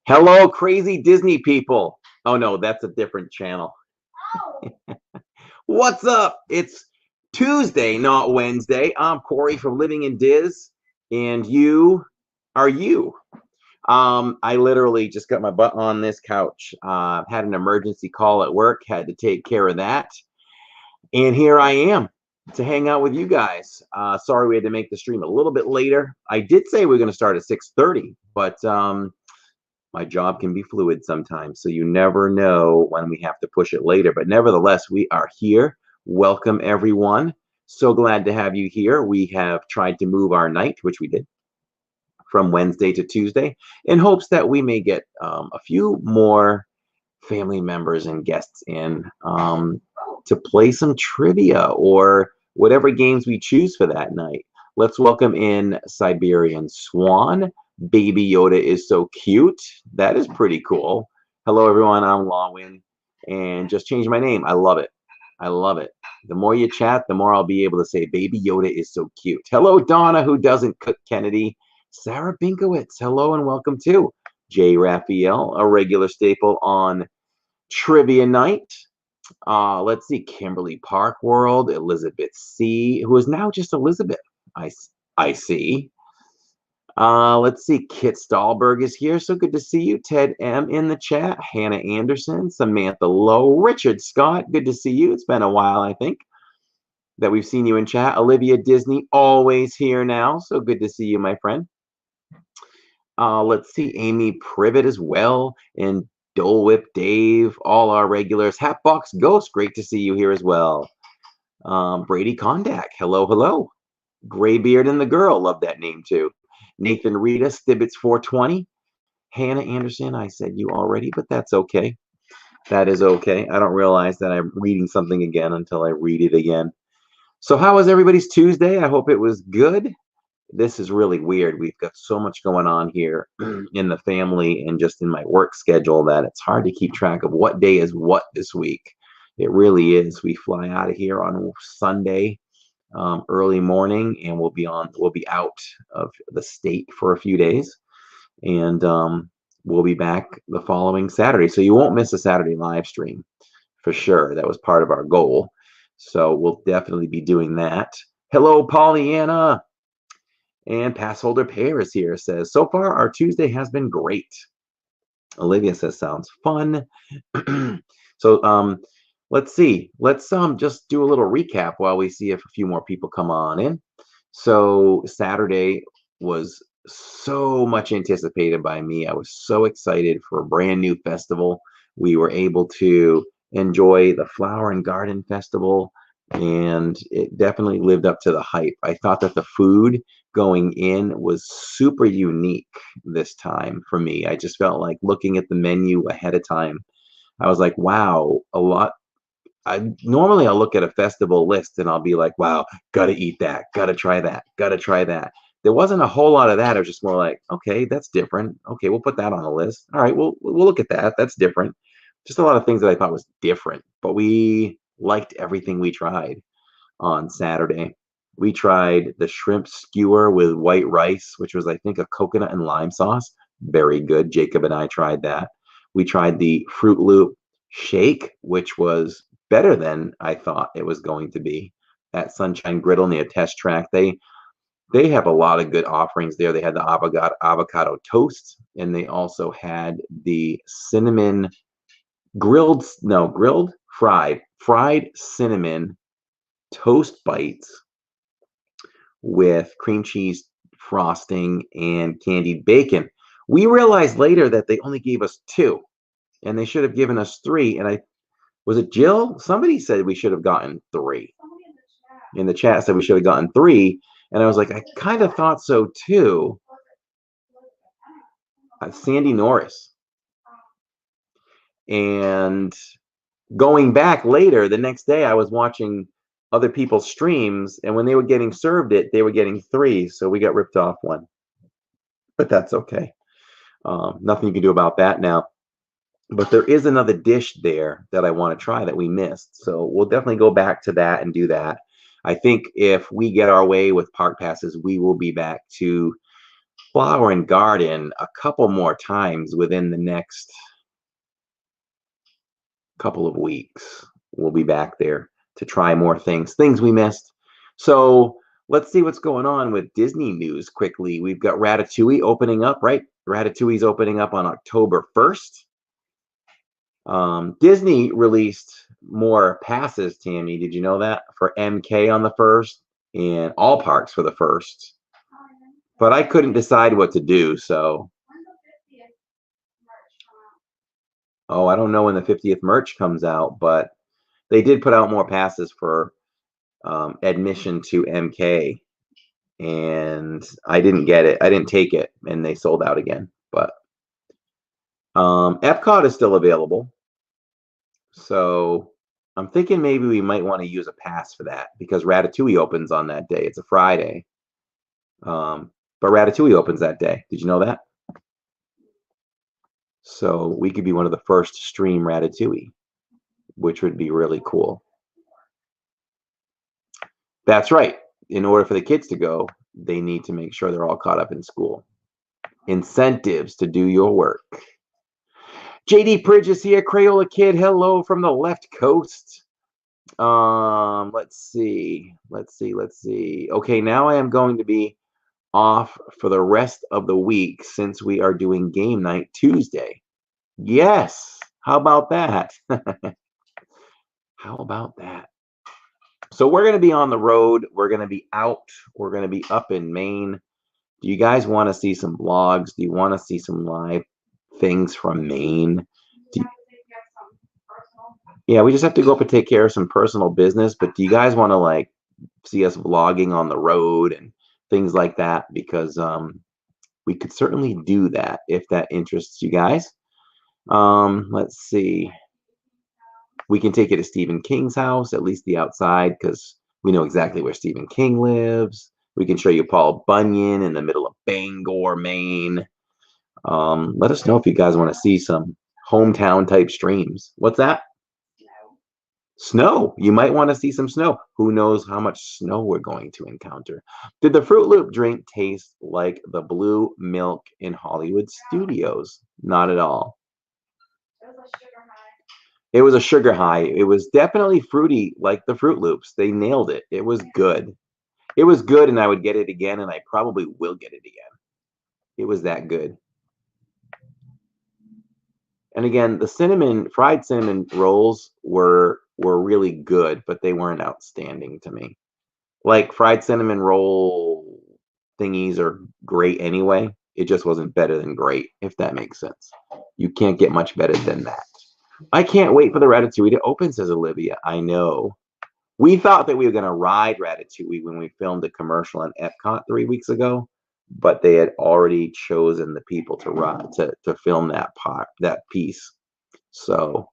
Hello, crazy Disney people. Oh no, that's a different channel. What's up? It's Tuesday, not Wednesday. I'm Corey from Living in Diz, and you are you. I literally just got my butt on this couch. Had an emergency call at work, had to take care of that, and here I am to hang out with you guys. Sorry we had to make the stream a little bit later. I did say we are going to start at 6:30, but my job can be fluid sometimes, so you never know when we have to push it later. But nevertheless, we are here. Welcome, everyone. So glad to have you here. We have tried to move our night, which we did, from Wednesday to Tuesday, in hopes that we may get a few more family members and guests in to play some trivia or whatever games we choose for that night. Let's welcome in Siberian Swan. Baby Yoda is so cute. That is pretty cool. Hello, everyone. I'm Lawin, and just changed my name. I love it. I love it. The more you chat, the more I'll be able to say Baby Yoda is so cute. Hello, Donna, who doesn't cook Kennedy. Sarah Binkowitz. Hello and welcome to Jay Raphael, a regular staple on Trivia Night. Let's see, Kimberly Park World, Elizabeth C., who is now just Elizabeth. I see. Let's see, Kit Stahlberg is here, so good to see you. Ted M in the chat, Hannah Anderson, Samantha Lowe, Richard Scott, good to see you. It's been a while, I think, that we've seen you in chat. Olivia Disney, always here now, so good to see you, my friend. Let's see, Amy Privet as well, and Dole Whip Dave, all our regulars. Hatbox Ghost, great to see you here as well. Brady Kondak, hello, hello. Graybeard and the Girl, love that name too. Nathan Rita, Stibbits 420. Hannah Anderson, I said you already, but that's okay. That is okay. I don't realize that I'm reading something again until I read it again. So how was everybody's Tuesday? I hope it was good. This is really weird. We've got so much going on here in the family and just in my work schedule that it's hard to keep track of what day is what this week. It really is. We fly out of here on Sunday early morning, and we'll be out of the state for a few days, and we'll be back the following Saturday. So you won't miss a Saturday live stream for sure. That was part of our goal. So we'll definitely be doing that. Hello, Pollyanna. And Passholder Pear is here, says, so far our Tuesday has been great. Olivia says, sounds fun. So let's see. Let's just do a little recap while we see if a few more people come on in. So Saturday was so much anticipated by me. I was so excited for a brand new festival. We were able to enjoy the Flower and Garden Festival, and it definitely lived up to the hype. I thought that the food going in was super unique this time for me. I just felt like looking at the menu ahead of time, I was like, wow, a lot. Normally I'll look at a festival list and I'll be like, wow, gotta eat that, gotta try that, gotta try that. There wasn't a whole lot of that. It was just more like, okay, that's different. Okay, we'll put that on the list. All right, we'll look at that. That's different. Just a lot of things that I thought was different, but we liked everything we tried on Saturday. We tried the shrimp skewer with white rice, which was, I think, a coconut and lime sauce. Very good. Jacob and I tried that. We tried the Fruit Loop shake, which was better than I thought it was going to be at Sunshine Griddle near Test Track. They have a lot of good offerings there. They had the avocado toast, and they also had the cinnamon fried cinnamon toast bites with cream cheese frosting and candied bacon. We realized later that they only gave us 2, and they should have given us 3. And was it Jill? Somebody said we should have gotten 3. In the chat said we should have gotten 3, and I was like, I kind of thought so too. Sandy Norris. And going back later, the next day, I was watching other people's streams, and when they were getting served it, they were getting 3, so we got ripped off 1. But that's okay. Nothing you can do about that now. But there is another dish there that I want to try that we missed, so we'll definitely go back to that and do that. I think if we get our way with park passes, we will be back to Flower and Garden a couple more times within the next couple of weeks. We'll be back there to try more things we missed. So let's see what's going on with Disney news quickly. We've got Ratatouille opening up, right? Ratatouille's opening up on October 1st. Disney released more passes, Tammy. Did you know that? For MK on the 1st and all parks for the 1st. But I couldn't decide what to do, so. Oh, I don't know when the 50th merch comes out, but they did put out more passes for admission to MK, and I didn't get it. I didn't take it, and they sold out again. But Epcot is still available, so I'm thinking maybe we might want to use a pass for that because Ratatouille opens on that day. It's a Friday, but Ratatouille opens that day. Did you know that? So we could be one of the first to stream Ratatouille, which would be really cool. That's right. In order for the kids to go, they need to make sure they're all caught up in school. Incentives to do your work. JD Bridges here, Crayola Kid. Hello from the left coast. Let's see. Okay, now I am going to be off for the rest of the week since we are doing game night Tuesday. Yes. How about that? How about that? So we're going to be on the road. We're going to be out. We're going to be up in Maine. Do you guys want to see some vlogs? Do you want to see some live things from Maine? Yeah, we just have to go up and take care of some personal business. But do you guys want to like see us vlogging on the road and things like that? Because we could certainly do that if that interests you guys. Let's see. We can take you to Stephen King's house, at least the outside, because we know exactly where Stephen King lives. We can show you Paul Bunyan in the middle of Bangor, Maine. Let us know if you guys want to see some hometown type streams. What's that? Snow. You might want to see some snow. Who knows how much snow we're going to encounter. Did the Fruit Loop drink taste like the blue milk in Hollywood Studios? Not at all. It was a sugar high. It was definitely fruity like the Fruit Loops. They nailed it. It was good. It was good, and I would get it again, and I probably will get it again. It was that good. And again, the fried cinnamon rolls were really good, but they weren't outstanding to me. Like fried cinnamon roll thingies are great anyway. It just wasn't better than great, if that makes sense. You can't get much better than that. I can't wait for the Ratatouille to open, says Olivia. I know. We thought that we were going to ride Ratatouille when we filmed a commercial in Epcot 3 weeks ago, but they had already chosen the people to film that piece. So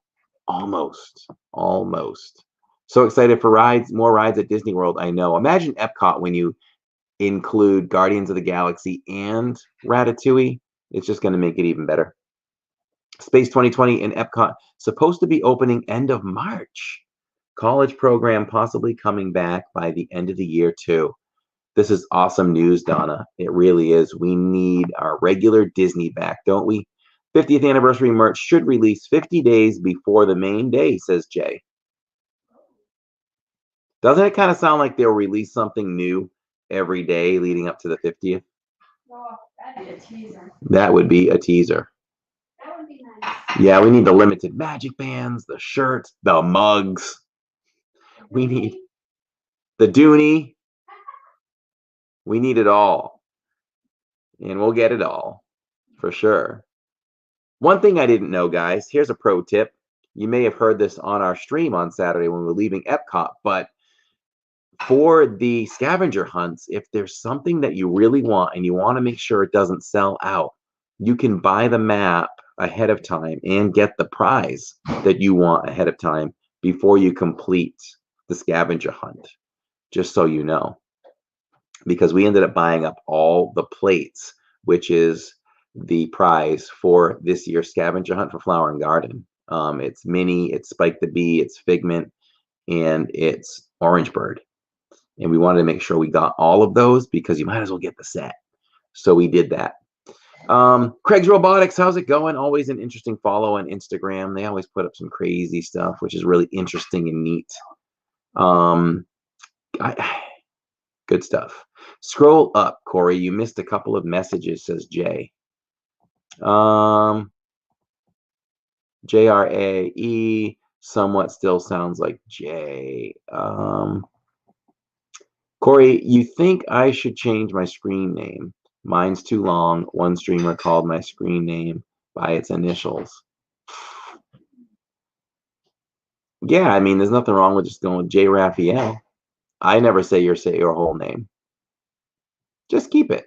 almost. So excited for rides, more rides at Disney World. I know. Imagine Epcot when you include Guardians of the Galaxy and Ratatouille. It's just going to make it even better. Space 2020 in Epcot, supposed to be opening end of March. College program possibly coming back by the end of the year too. This is awesome news, Donna. It really is. We need our regular Disney back, don't we? 50th anniversary merch should release 50 days before the main day, says Jay. Doesn't it kind of sound like they'll release something new every day leading up to the 50th? Oh, that'd be a teaser. That would be a teaser. That would be nice. Yeah, we need the limited magic bands, the shirts, the mugs. We need the Dooney. We need it all. And we'll get it all for sure. One thing I didn't know, guys, here's a pro tip. You may have heard this on our stream on Saturday when we were leaving Epcot, but for the scavenger hunts, if there's something that you really want and you want to make sure it doesn't sell out, you can buy the map ahead of time and get the prize that you want ahead of time before you complete the scavenger hunt, just so you know. Because we ended up buying up all the plates, which is the prize for this year's scavenger hunt for Flower and Garden. It's Minnie, it's Spike the Bee, it's Figment, and it's Orange Bird. And we wanted to make sure we got all of those because you might as well get the set. So we did that. Craig's Robotics, how's it going? Always an interesting follow on Instagram. They always put up some crazy stuff, which is really interesting and neat. Um, good stuff. Scroll up, Corey. You missed a couple of messages, says Jay. JRAE somewhat still sounds like J. Corey, you think I should change my screen name? Mine's too long. One streamer called my screen name by its initials. Yeah, I mean, there's nothing wrong with just going with J. Raphael. I never say your whole name. Just keep it.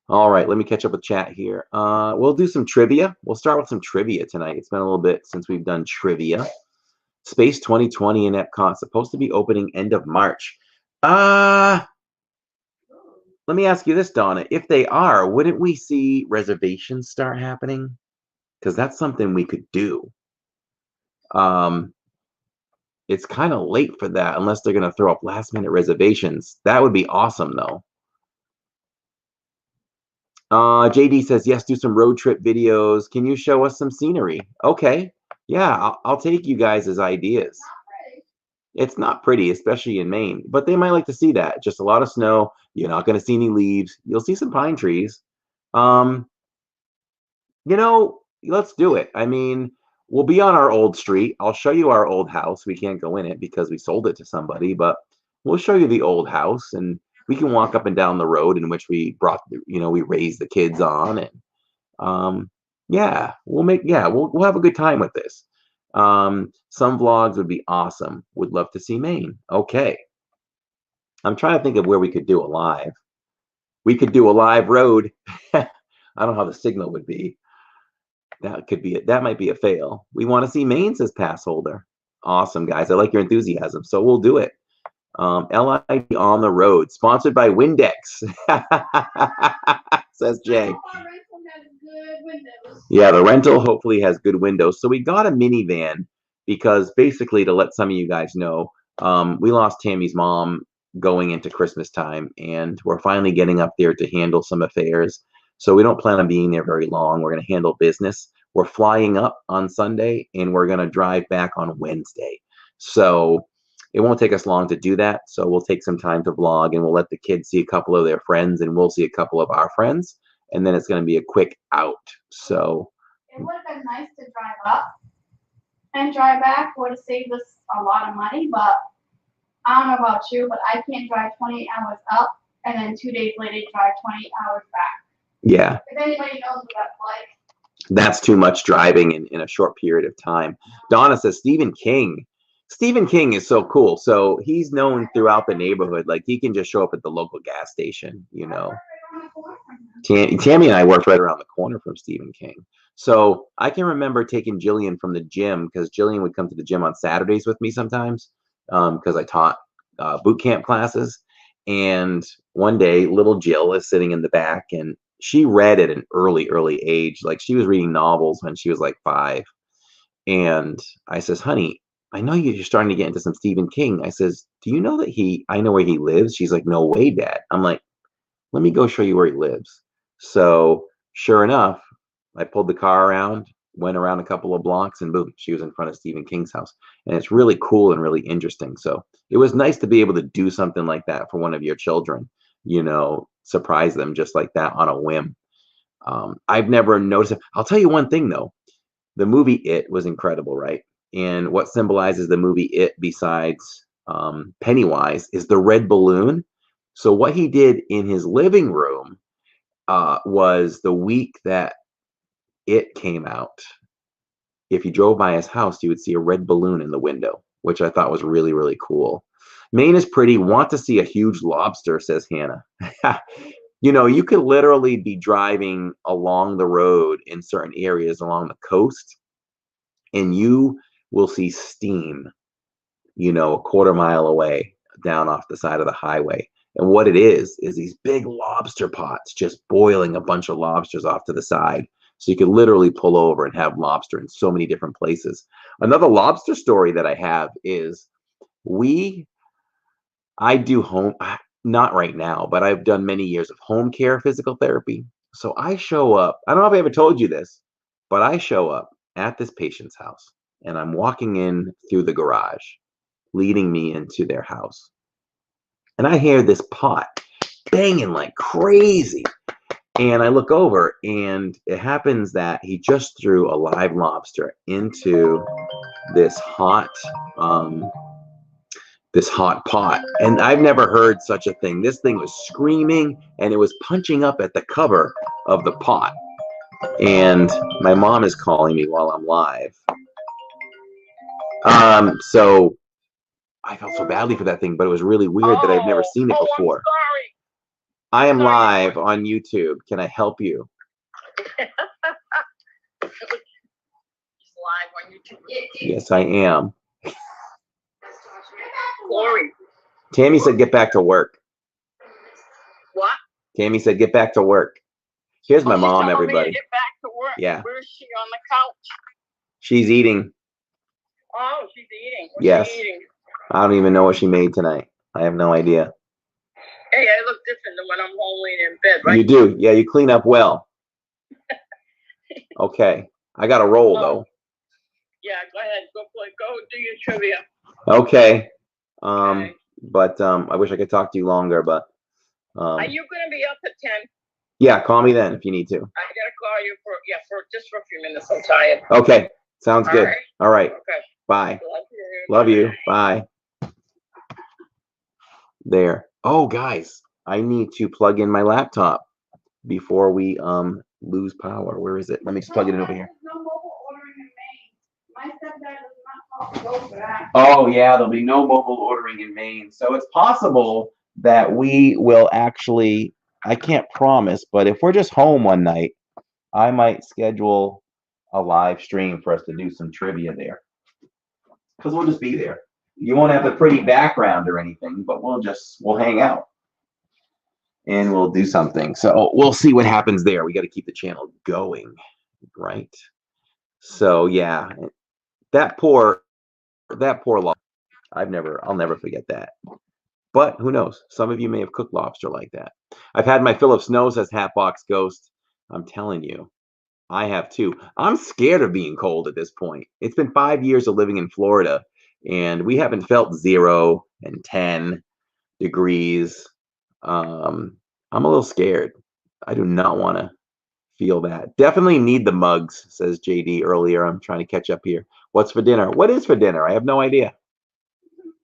All right, let me catch up with chat here. We'll do some trivia. We'll start with some trivia tonight. It's been a little bit since we've done trivia. Space 2020 in Epcot, supposed to be opening end of March. Let me ask you this, Donna. If they are, wouldn't we see reservations start happening? Because that's something we could do. It's kind of late for that unless they're going to throw up last minute reservations. That would be awesome, though. JD says, yes, do some road trip videos. Can you show us some scenery? Okay. Yeah, I'll take you guys as ideas. It's not pretty, especially in Maine, but they might like to see that. Just a lot of snow. You're not going to see any leaves. You'll see some pine trees. Let's do it. I mean, we'll be on our old street. I'll show you our old house. We can't go in it because we sold it to somebody, but we'll show you the old house, and we can walk up and down the road in which we we raised the kids on, and we'll have a good time with this. Some vlogs would be awesome. Would love to see Maine. Okay. I'm trying to think of where we could do a live. We could do a live road. I don't know how the signal would be. That might be a fail. We want to see Maine, says pass holder. Awesome, guys. I like your enthusiasm. So we'll do it. LID on the road, sponsored by Windex, says Jay. Yeah, the rental hopefully has good windows. So we got a minivan because basically, to let some of you guys know, we lost Tammy's mom going into Christmas time, and we're finally getting up there to handle some affairs. So we don't plan on being there very long. We're going to handle business. We're flying up on Sunday, and we're going to drive back on Wednesday. So it won't take us long to do that. So we'll take some time to vlog, and we'll let the kids see a couple of their friends, and we'll see a couple of our friends. And then it's going to be a quick out. So it would have been nice to drive up and drive back. Would have saved us a lot of money, but I don't know about you, but I can't drive 28 hours up and then 2 days later drive 28 hours back. Yeah. If anybody knows what that's like. That's too much driving in a short period of time. Donna says Stephen King. Stephen King is so cool. So he's known throughout the neighborhood. Like he can just show up at the local gas station, Tammy and I worked right around the corner from Stephen King. So I can remember taking Jillian from the gym because Jillian would come to the gym on Saturdays with me sometimes because I taught boot camp classes. And one day, little Jill is sitting in the back, and she read at an early age. Like she was reading novels when she was like 5. And I says, honey, I know you're starting to get into some Stephen King. I says, do you know that I know where he lives? She's like, no way, Dad. I'm like, let me go show you where he lives. So sure enough, I pulled the car around, went around a couple of blocks, and boom, she was in front of Stephen King's house. And it's really cool and really interesting. So it was nice to be able to do something like that for one of your children, surprise them just like that on a whim. I've never noticed it. I'll tell you one thing, though. The movie It was incredible, right? And what symbolizes the movie It besides Pennywise is the red balloon. So what he did in his living room was the week that It came out. If you drove by his house, you would see a red balloon in the window, which I thought was really, really cool. Maine is pretty. Want to see a huge lobster, says Hannah. You could literally be driving along the road in certain areas along the coast, and you will see steam, a quarter mile away down off the side of the highway. And what it is these big lobster pots just boiling a bunch of lobsters off to the side. So you could literally pull over and have lobster in so many different places. Another lobster story that I have is I do not right now, but I've done many years of home care physical therapy. So I show up. I don't know if I ever told you this, but I show up at this patient's house and I'm walking in through the garage, leading me into their house. And I hear this pot banging like crazy. And I look over, and it happens that he just threw a live lobster into this hot um, pot. And I've never heard such a thing. This thing was screaming, and it was punching up at the cover of the pot. And my mom is calling me while I'm live. So I felt so badly for that thing, but it was really weird that I've never seen it before. I'm sorry. I am live on YouTube. Can I help you? It's live on YouTube. Yes, I am. Corey. Tammy said get back to work. What? Tammy said get back to work. Here's my she's mom, telling me to everybody. get back to work. Yeah. Where is she, on the couch? She's eating. Oh, she's eating. What's Yes. she eating? I don't even know what she made tonight. I have no idea. Hey, I look different than when I'm home laying in bed, right? You do. Yeah, you clean up well. Okay. I got to roll, though. Yeah, go ahead. Go do your trivia. Okay. Okay. But I wish I could talk to you longer, but Are you going to be up at 10? yeah, call me then if you need to. I got to call you for just for a few minutes. I'm tired. Okay. Sounds good. right. All right. Okay. Bye. Love you. Love you. Bye. There. Oh, guys, I need to plug in my laptop before we lose power. Where is it? Let me just plug it in over here. No mobile ordering in Maine. My stepdad does not go for that. Oh, yeah, there'll be no mobile ordering in Maine. So it's possible that we will actually, I can't promise, but if we're just home one night, I might schedule a live stream for us to do some trivia there. Because we'll just be there. You won't have the pretty background or anything, but we'll hang out. And we'll do something. So we'll see what happens there. We got to keep the channel going, right? So yeah, that poor lobster. I'll never forget that. But who knows? Some of you may have cooked lobster like that. I've had my fill of snow, says Hatbox Ghost. I'm telling you, I have too. I'm scared of being cold at this point. It's been 5 years of living in Florida, and we haven't felt 0 and 10 degrees. I'm a little scared. I do not want to feel that. Definitely need the mugs, says JD earlier. I'm trying to catch up here. What's for dinner? What is for dinner? I have no idea.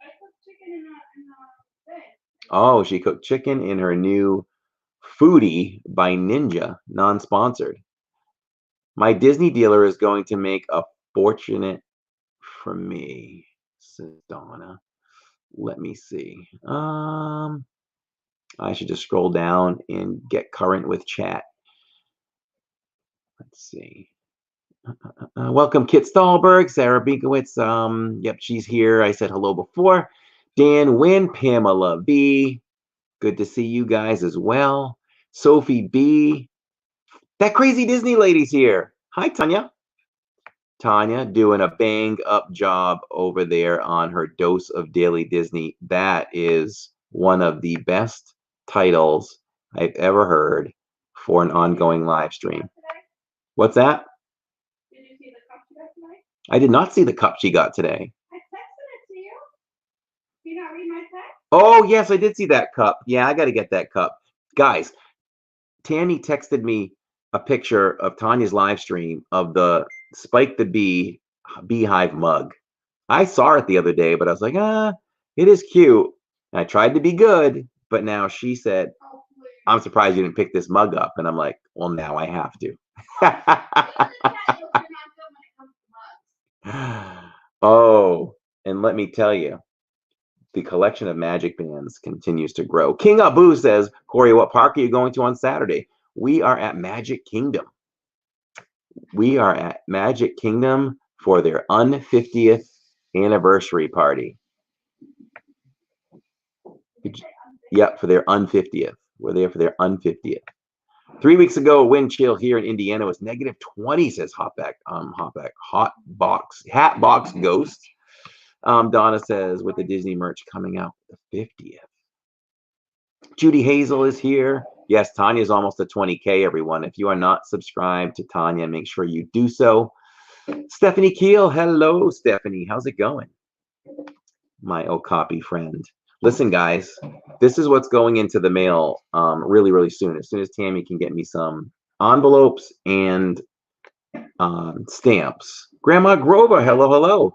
I cooked chicken in a thing. Oh, she cooked chicken in her new Foodie by Ninja, non-sponsored. My Disney dealer is going to make a fortune for me, says Donna. Let me see. I should just scroll down and get current with chat. Let's see. Welcome, Kit Stahlberg, Sarah Binkowitz. Yep, she's here. I said hello before. Dan Wynn, Pamela B. Good to see you guys as well. Sophie B. That crazy Disney lady's here. Hi, Tanya. Tanya doing a bang up job over there on her dose of Daily Disney. That is one of the best titles I've ever heard for an ongoing live stream. What's that? Did you see the cup you got tonight? I did not see the cup she got today. I texted it to you. Do you not read my text? Oh, yes, I did see that cup. Yeah, I got to get that cup. Guys, Tammy texted me a picture of Tanya's live stream of the Spike the Bee beehive mug. I saw it the other day, but I was like, it is cute. And I tried to be good, but now she said, Oh, please. I'm surprised you didn't pick this mug up. And I'm like, well, now I have to. Oh, and let me tell you, the collection of magic bands continues to grow. King Abu says, Corey, what park are you going to on Saturday? We are at Magic Kingdom. We are at Magic Kingdom for their 50th anniversary party. Yep, for their 50th. We're there for their 50th. 3 weeks ago, a wind chill here in Indiana was -20, says Hatbox Ghost. Donna says, with the Disney merch coming out the 50th. Judy Hazel is here. Yes, Tanya's almost at 20K, everyone. If you are not subscribed to Tanya, make sure you do so. Stephanie Keel, hello, Stephanie. How's it going? My Okapi friend. Listen, guys, this is what's going into the mail really, really soon. As soon as Tammy can get me some envelopes and stamps. Grandma Grover, hello, hello.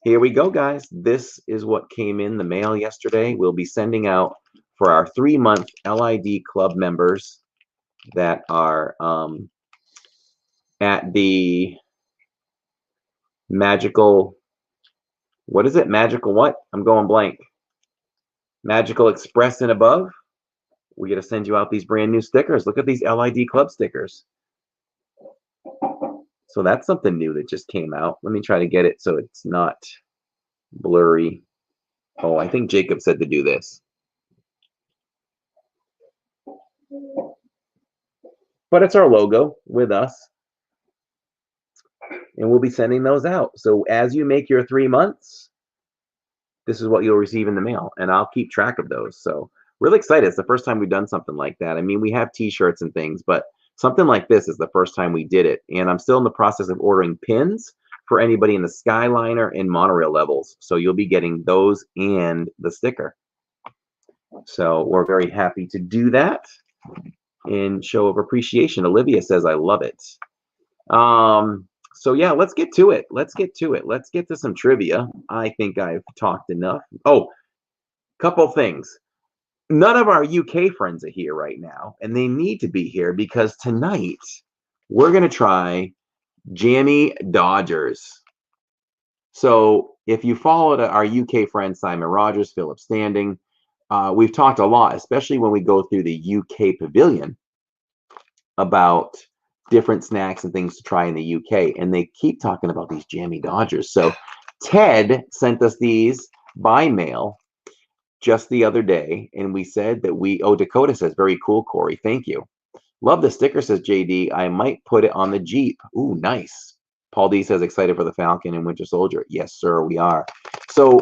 Here we go, guys. This is what came in the mail yesterday. We'll be sending out for our 3-month LID club members that are at the Magical, what is it? Magical what? I'm going blank. Magical Express and above. We're going to send you out these brand new stickers. Look at these LID club stickers. So that's something new that just came out. Let me try to get it so it's not blurry. Oh, I think Jacob said to do this. But it's our logo with us. And we'll be sending those out. So as you make your 3 months, this is what you'll receive in the mail. And I'll keep track of those. So really excited. It's the first time we've done something like that. I mean, we have t-shirts and things, but something like this is the first time we did it. And I'm still in the process of ordering pins for anybody in the Skyliner and monorail levels. So you'll be getting those and the sticker. So we're very happy to do that in show of appreciation. Olivia says, I love it. So yeah, let's get to it. Let's get to some trivia. I think I've talked enough. Oh, couple things. None of our UK friends are here right now, and they need to be here because tonight we're going to try Jammy Dodgers. So if you followed our UK friends, Simon Rogers, Philip Standing, we've talked a lot, especially when we go through the UK pavilion, about different snacks and things to try in the UK. And they keep talking about these Jammy Dodgers. So Ted sent us these by mail just the other day. And we said that Dakota says, very cool, Corey. Thank you. Love the sticker, says JD. I might put it on the Jeep. Ooh, nice. Paul D says, excited for the Falcon and Winter Soldier. Yes, sir, we are. So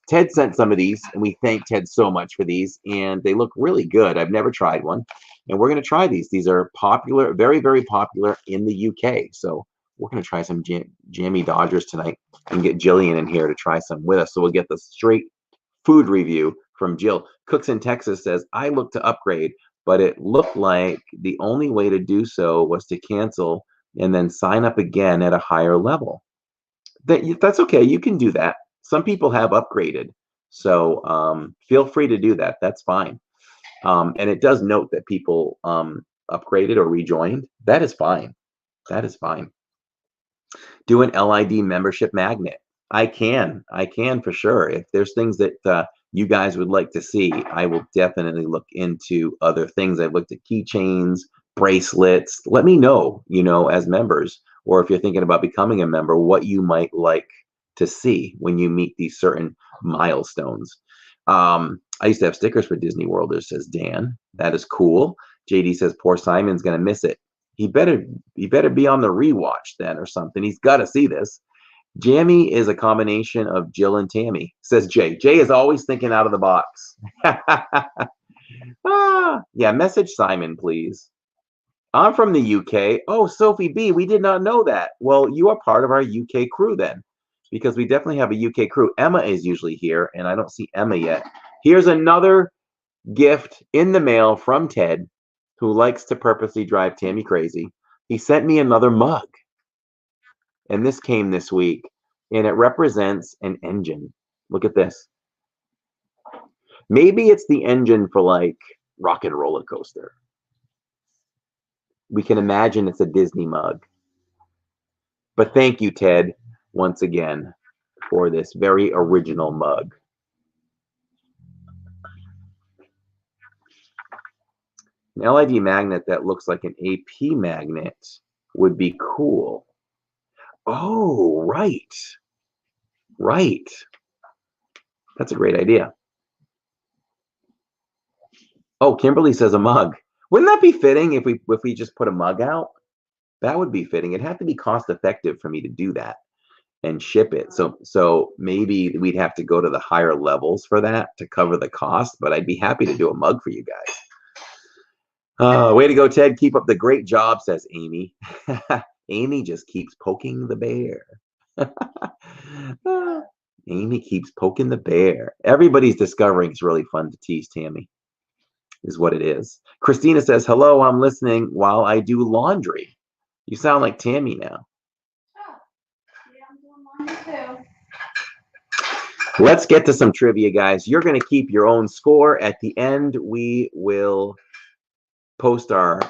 Ted sent some of these, and we thank Ted so much for these. And they look really good. I've never tried one. And we're going to try these. These are popular, very, very popular in the UK. So we're going to try some Jammy Dodgers tonight and get Jillian in here to try some with us. So we'll get the straight food review from Jill. Cooks in Texas says, I looked to upgrade, but it looked like the only way to do so was to cancel and then sign up again at a higher level. That's okay. You can do that. Some people have upgraded. So feel free to do that. That's fine. And it does note that people upgraded or rejoined. That is fine. That is fine. Do an LID membership magnet. I can for sure. If there's things that you guys would like to see, I will definitely look into other things. I've looked at keychains, bracelets. Let me know, as members, or if you're thinking about becoming a member, what you might like to see when you meet these certain milestones. I used to have stickers for Disney World, says Dan. That is cool. JD says, poor Simon's going to miss it. He better be on the rewatch then or something. He's got to see this. Jammy is a combination of Jill and Tammy, says Jay. Jay is always thinking out of the box. Yeah, message Simon, please. I'm from the UK. Oh, Sophie B, we did not know that. Well, you are part of our UK crew then, because we definitely have a UK crew. Emma is usually here, and I don't see Emma yet. Here's another gift in the mail from Ted, who likes to purposely drive Tammy crazy. He sent me another mug. And this came this week, and it represents an engine. Look at this. Maybe it's the engine for like Rocket Roller Coaster. We can imagine it's a Disney mug. But thank you, Ted, once again, for this very original mug. An LED magnet that looks like an AP magnet would be cool. Oh, right. Right. That's a great idea. Oh, Kimberly says a mug. Wouldn't that be fitting if we just put a mug out? That would be fitting. It'd have to be cost effective for me to do that. and ship it. So maybe we'd have to go to the higher levels for that to cover the cost, but I'd be happy to do a mug for you guys. Way to go, Ted. Keep up the great job, says Amy. Amy just keeps poking the bear. Amy keeps poking the bear. Everybody's discovering it's really fun to tease Tammy, is what it is. Christina says, hello, I'm listening while I do laundry. You sound like Tammy now. Oh, yeah, I'm doing laundry too. Let's get to some trivia, guys. You're going to keep your own score. At the end, we will post our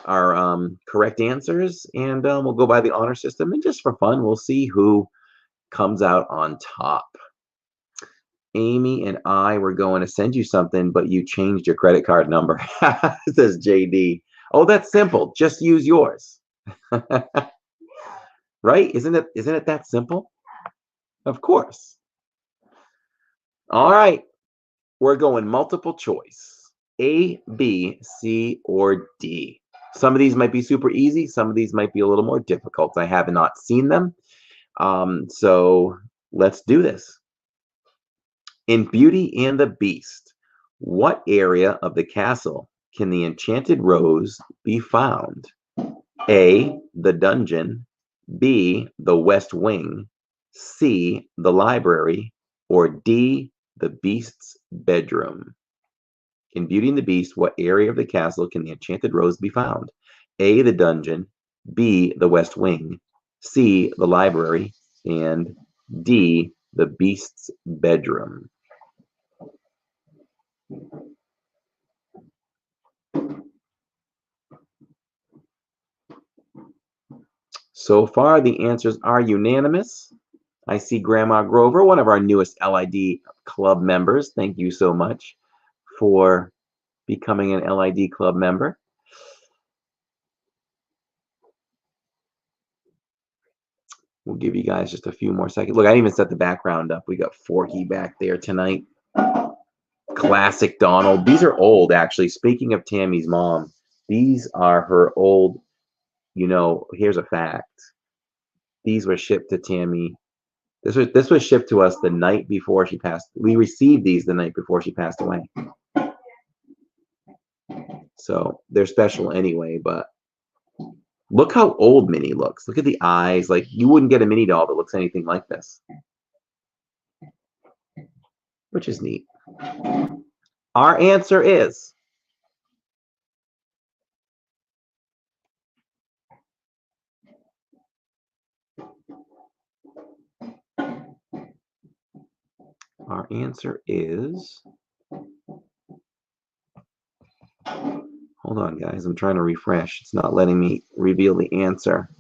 correct answers, and we'll go by the honor system. And just for fun, we'll see who comes out on top. Amy and I were going to send you something, but you changed your credit card number, says JD. Oh, that's simple. Just use yours. Right? Isn't it that simple? Of course. All right. We're going multiple choice. A, B, C, or D. Some of these might be super easy. Some of these might be a little more difficult. I have not seen them. So let's do this. In Beauty and the Beast, what area of the castle can the enchanted rose be found? A, the dungeon, B, the west wing, C, the library, or D, the beast's bedroom? In Beauty and the Beast, what area of the castle can the enchanted rose be found? A, the dungeon, B, the west wing, C, the library, and D, the beast's bedroom. So far, the answers are unanimous. I see Grandma Grover, one of our newest LID club members. Thank you so much for becoming an LID club member. We'll give you guys just a few more seconds. Look, I didn't even set the background up. We got Forky back there tonight. Classic Donald. These are old, actually. Speaking of Tammy's mom, these are her old, here's a fact. These were shipped to Tammy. This was shipped to us the night before she passed. We received these the night before she passed away. So they're special anyway, but look how old Minnie looks. Look at the eyes. Like, you wouldn't get a Minnie doll that looks anything like this, which is neat. Our answer is hold on, guys. I'm trying to refresh. It's not letting me reveal the answer.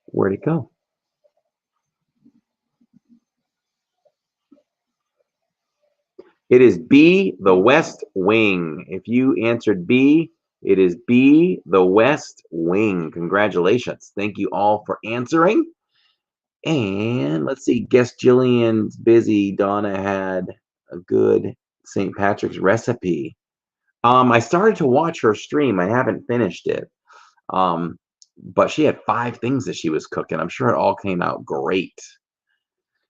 Where'd it go? It is B, the West Wing. If you answered B, it is B, the West Wing. Congratulations. Thank you all for answering. And let's see, guess Jillian's busy. Donna had a good St. Patrick's recipe. I started to watch her stream. I haven't finished it. But she had 5 things that she was cooking. I'm sure it all came out great.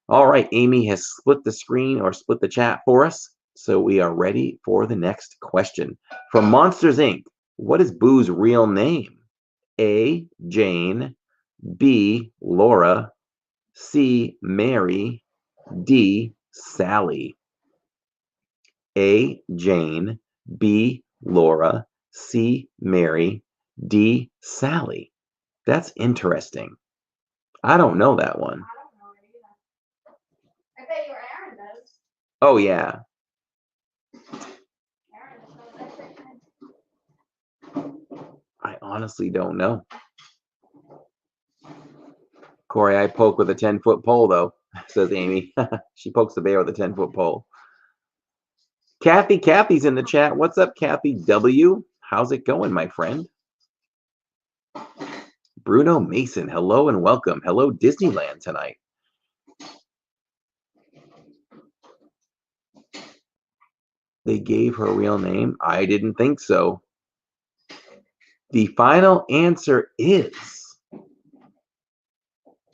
All right, Amy has split the screen or split the chat for us. So we are ready for the next question. From Monsters, Inc., what is Boo's real name? A, Jane, B, Laura, C, Mary, D, Sally. A, Jane, B, Laura, C, Mary, D, Sally. That's interesting. I don't know that one. I don't know it either. I bet your Aaron does. Oh, yeah. Aaron knows everything. I honestly don't know. Corey, I poke with a 10-foot pole, though, says Amy. She pokes the bear with a 10-foot pole. Kathy's in the chat. What's up, Kathy W? How's it going, my friend? Bruno Mason, hello and welcome. Hello, Disneyland tonight. They gave her a real name? I didn't think so. The final answer is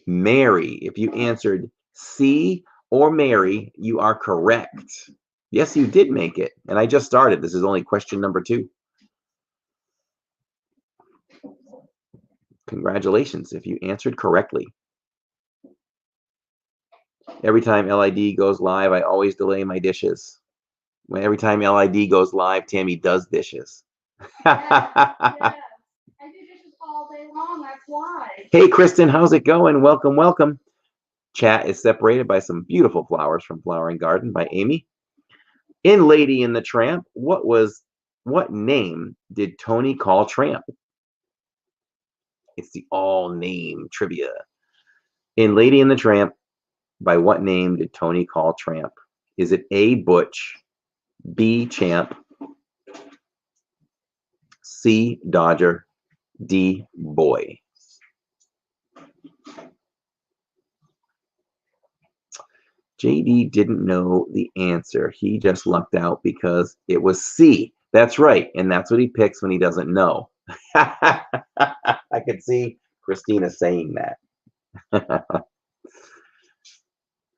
Mary. If you answered C or Mary, you are correct. Yes, you did make it. And I just started. This is only question number 2. Congratulations if you answered correctly. Every time LID goes live, I always delay my dishes. Every time LID goes live, Tammy does dishes. I do dishes all day long, that's why. Hey, Kristen, how's it going? Welcome, welcome. Chat is separated by some beautiful flowers from Flowering Garden by Amy. In Lady and the Tramp, what name did Tony call Tramp? It's the all name trivia. In Lady and the Tramp, by what name did Tony call Tramp? Is it A, Butch, B, Champ, C, Dodger, D, Boy? JD didn't know the answer. He just lucked out because it was C. That's right. And that's what he picks when he doesn't know. I could see Christina saying that.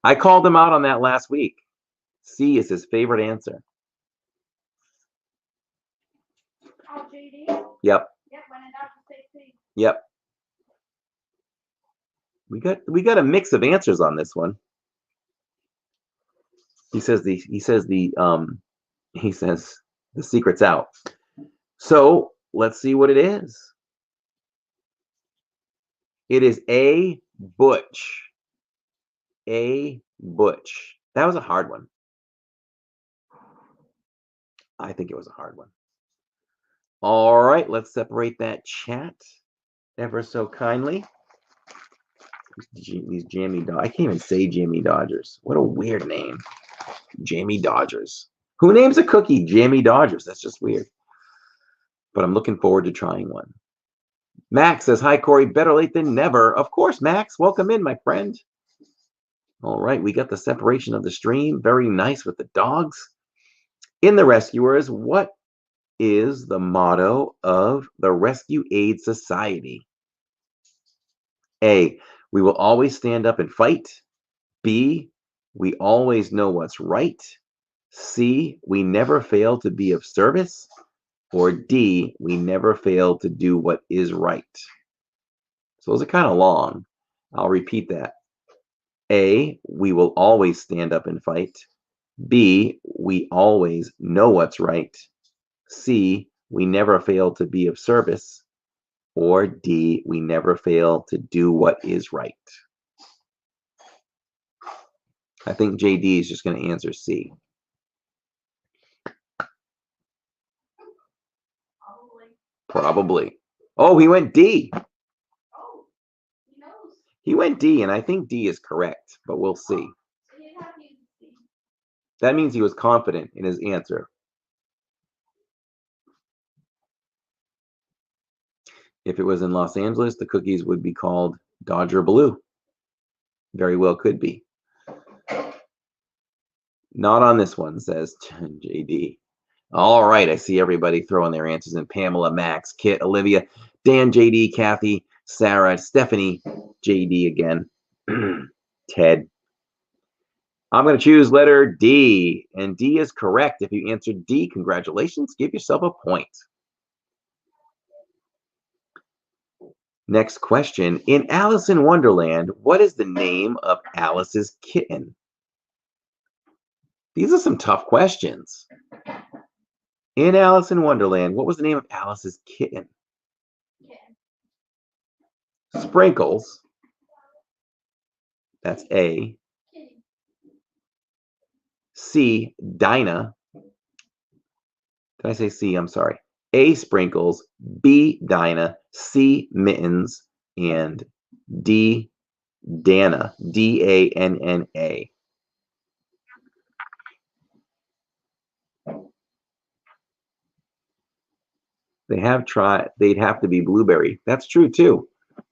I called him out on that last week. C is his favorite answer. Oh, JD? Yep. Yep, when in doubt, just say C. Yep. We got a mix of answers on this one. He says the secret's out. So let's see what it is. It is A, Butch. A, Butch. That was a hard one. I think it was a hard one. All right, let's separate that chat ever so kindly. These Jammy Dodgers. I can't even say Jammy Dodgers. What a weird name. Jammy Dodgers. Who names a cookie Jammy Dodgers? That's just weird. But I'm looking forward to trying one. Max says, hi, Corey. Better late than never. Of course, Max. Welcome in, my friend. All right, we got the separation of the stream. Very nice with the dogs. In the Rescuers, what is the motto of the Rescue Aid Society? A, we will always stand up and fight. B, we always know what's right. C, we never fail to be of service. Or D, we never fail to do what is right. So those are kind of long. I'll repeat that. A, we will always stand up and fight. B, we always know what's right. C, we never fail to be of service. Or D, we never fail to do what is right. I think JD is just going to answer C. Probably. Oh, he went D. Oh, he knows. He went D, and I think D is correct, but we'll see. So you have to use C. That means he was confident in his answer. If it was in Los Angeles, the cookies would be called Dodger Blue. Very well could be. Not on this one, says JD. All right, I see everybody throwing their answers in. Pamela, Max, Kit, Olivia, Dan, JD, Kathy, Sarah, Stephanie, JD again, Ted. I'm going to choose letter D, and D is correct. If you answered D, congratulations, give yourself a point. Next question. In Alice in Wonderland, what is the name of Alice's kitten? These are some tough questions. In Alice in Wonderland, what was the name of Alice's kitten? Sprinkles. That's A. C, Dinah. Did I say C? I'm sorry. A, Sprinkles, B, Dinah, C, Mittens, and D, Dana, D-A-N-N-A. They'd have to be Blueberry. That's true too.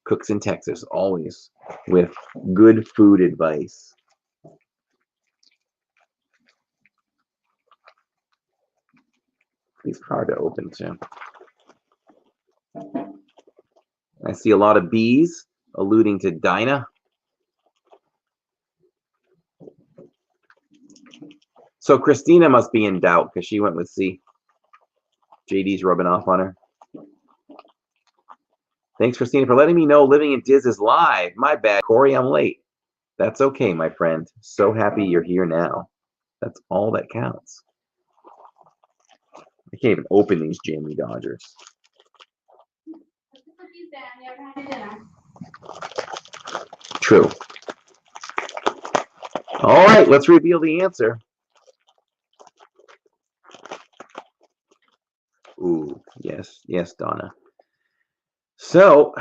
Cooks in Texas, always with good food advice. These are hard to open too. see a lot of B's, alluding to Dinah. So Christina must be in doubt because she went with C. JD's rubbing off on her. Thanks, Christina, for letting me know Living in Diz is live. My bad, Corey, I'm late. That's okay, my friend. So happy you're here now. That's all that counts. I can't even open these Jamie Dodgers. True. All right, let's reveal the answer. Ooh, yes, yes, Donna. So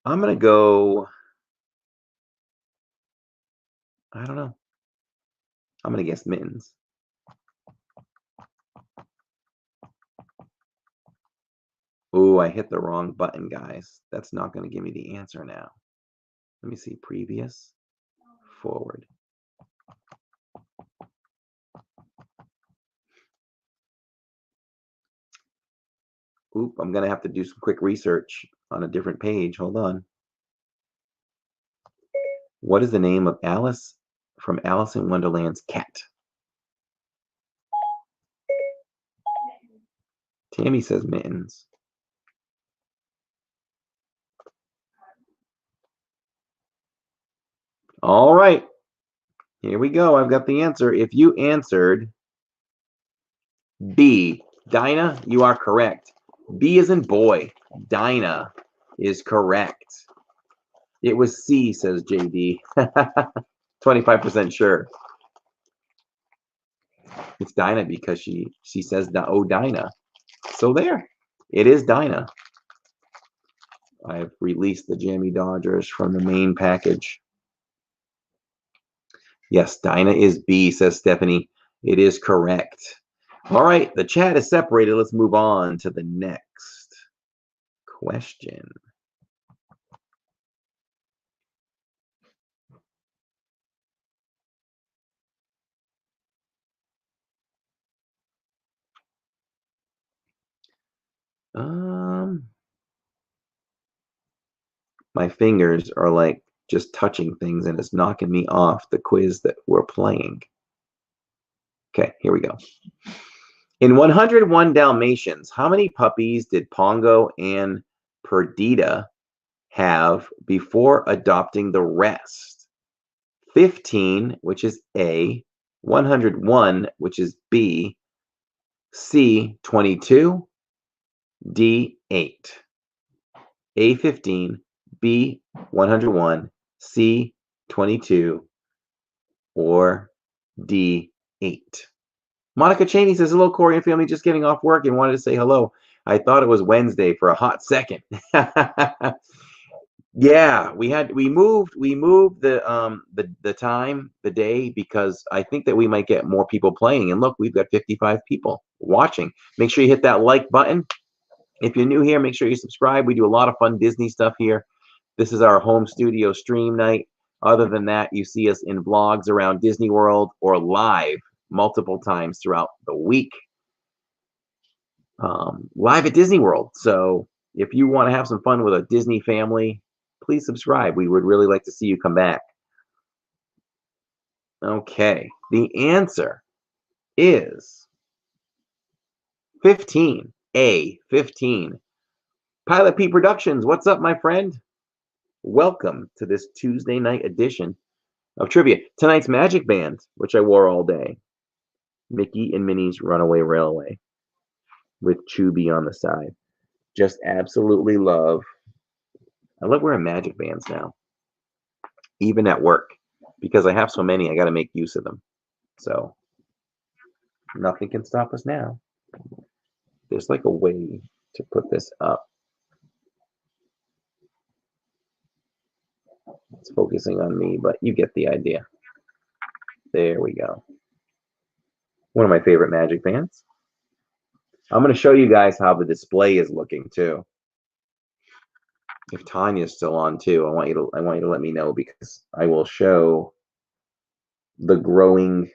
I'm gonna go. I don't know. I'm gonna guess mittens. Ooh, I hit the wrong button, guys. That's not gonna give me the answer now. Let me see. Previous, forward. Oop, I'm gonna have to do some quick research on a different page. Hold on. What is the name of Alice from Alice in Wonderland's cat? Tammy says mittens. All right. Here we go. I've got the answer. If you answered B, Dinah, you are correct. B is in boy. Dinah is correct. It was C, says JD. 25% sure. It's Dinah because she says, oh, Dinah. So there. It is Dinah. I've released the Jammy Dodgers from the main package. Yes, Dinah is B, says Stephanie. It is correct. All right, the chat is separated. Let's move on to the next question. My fingers are like just touching things and it's knocking me off the quiz that we're playing. Okay, here we go. In 101 Dalmatians, how many puppies did Pongo and Perdita have before adopting the rest? 15, which is A, 101, which is B, C, 22, D, 8. A, 15, B, 101, C, 22, or D, 8. Monica Cheney says, hello, Corey and family, just getting off work and wanted to say hello. I thought it was Wednesday for a hot second. Yeah, we moved the time, the day, because I think that we might get more people playing. And look, we've got 55 people watching. Make sure you hit that like button. If you're new here, make sure you subscribe. We do a lot of fun Disney stuff here. This is our home studio stream night. Other than that, you see us in vlogs around Disney World or live multiple times throughout the week. Live at Disney World. So if you want to have some fun with a Disney family, please subscribe. We would really like to see you come back. Okay, the answer is 15. A, 15. Pilot P Productions, what's up, my friend? Welcome to this Tuesday night edition of Trivia. Tonight's Magic Band, which I wore all day. Mickey and Minnie's Runaway Railway with Chubby on the side. Just absolutely love. I love wearing Magic Bands now, even at work, because I have so many, I got to make use of them. So nothing can stop us now. There's like a way to put this up. It's focusing on me, but you get the idea. There we go. One of my favorite Magic Bands. I'm going to show you guys how the display is looking too. If Tanya's still on too, I want you to let me know, because I will show the growing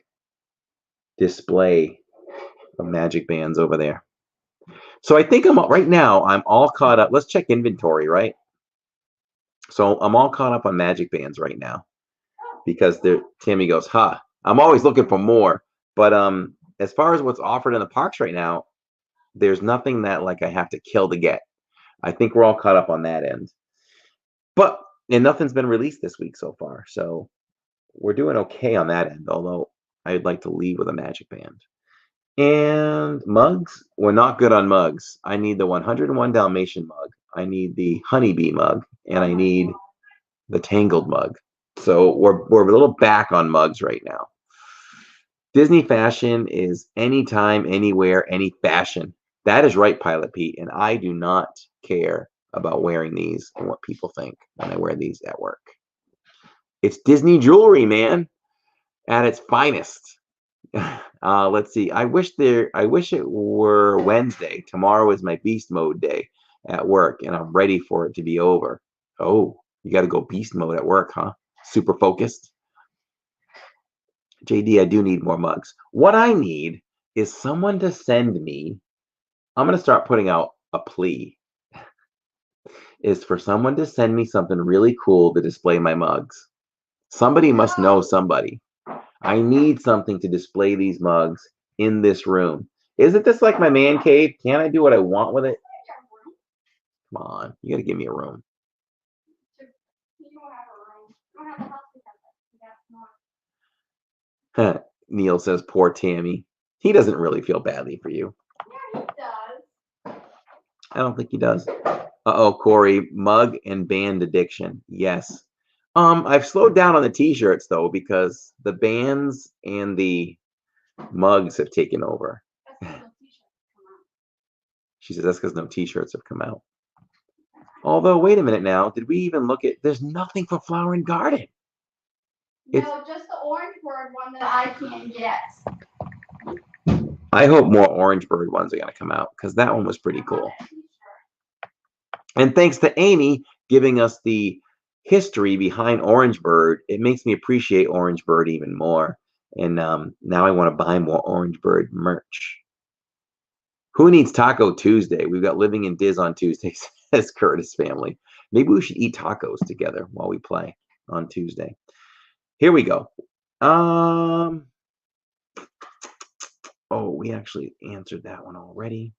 display of Magic Bands over there. So I think right now, I'm all caught up. Let's check inventory, right? So I'm all caught up on magic bands right now because Tammy goes, huh, I'm always looking for more. But as far as what's offered in the parks right now, there's nothing that like I have to kill to get. I think we're all caught up on that end. And nothing's been released this week so far. So we're doing okay on that end, although I'd like to leave with a magic band. And mugs, we're not good on mugs. I need the 101 Dalmatian mug. I need the honeybee mug, and I need the tangled mug. So we're a little back on mugs right now. Disney fashion is anytime, anywhere, any fashion. That is right, Pilot Pete. And I do not care about wearing these and what people think when I wear these at work. It's Disney jewelry, man, at its finest. Let's see. I wish it were Wednesday. Tomorrow is my beast mode day at work, and I'm ready for it to be over. Oh, you got to go beast mode at work, huh? Super focused. JD, I do need more mugs. What I need is someone to send me. I'm going to start putting out a plea. Is for someone to send me something really cool to display my mugs. Somebody must know somebody. I need something to display these mugs in this room. Isn't this like my man cave? Can't I do what I want with it? Come on, you got to give me a room. Neil says, poor Tammy. He doesn't really feel badly for you. Yeah, he does. I don't think he does. Uh-oh, Corey, mug and band addiction. Yes. I've slowed down on the t-shirts though, because the bands and the mugs have taken over. She says that's because no t-shirts have come out. Although, wait a minute now. Did we even look at... There's nothing for Flower and Garden. No, just the orange bird one that I can't get. I hope more orange bird ones are going to come out, because that one was pretty cool. And thanks to Amy giving us the history behind Orange Bird, it makes me appreciate Orange Bird even more. And now I want to buy more Orange Bird merch. Who needs Taco Tuesday? We've got Living in Diz on Tuesday, says Curtis family. Maybe we should eat tacos together while we play on Tuesday. Here we go. Oh, we actually answered that one already.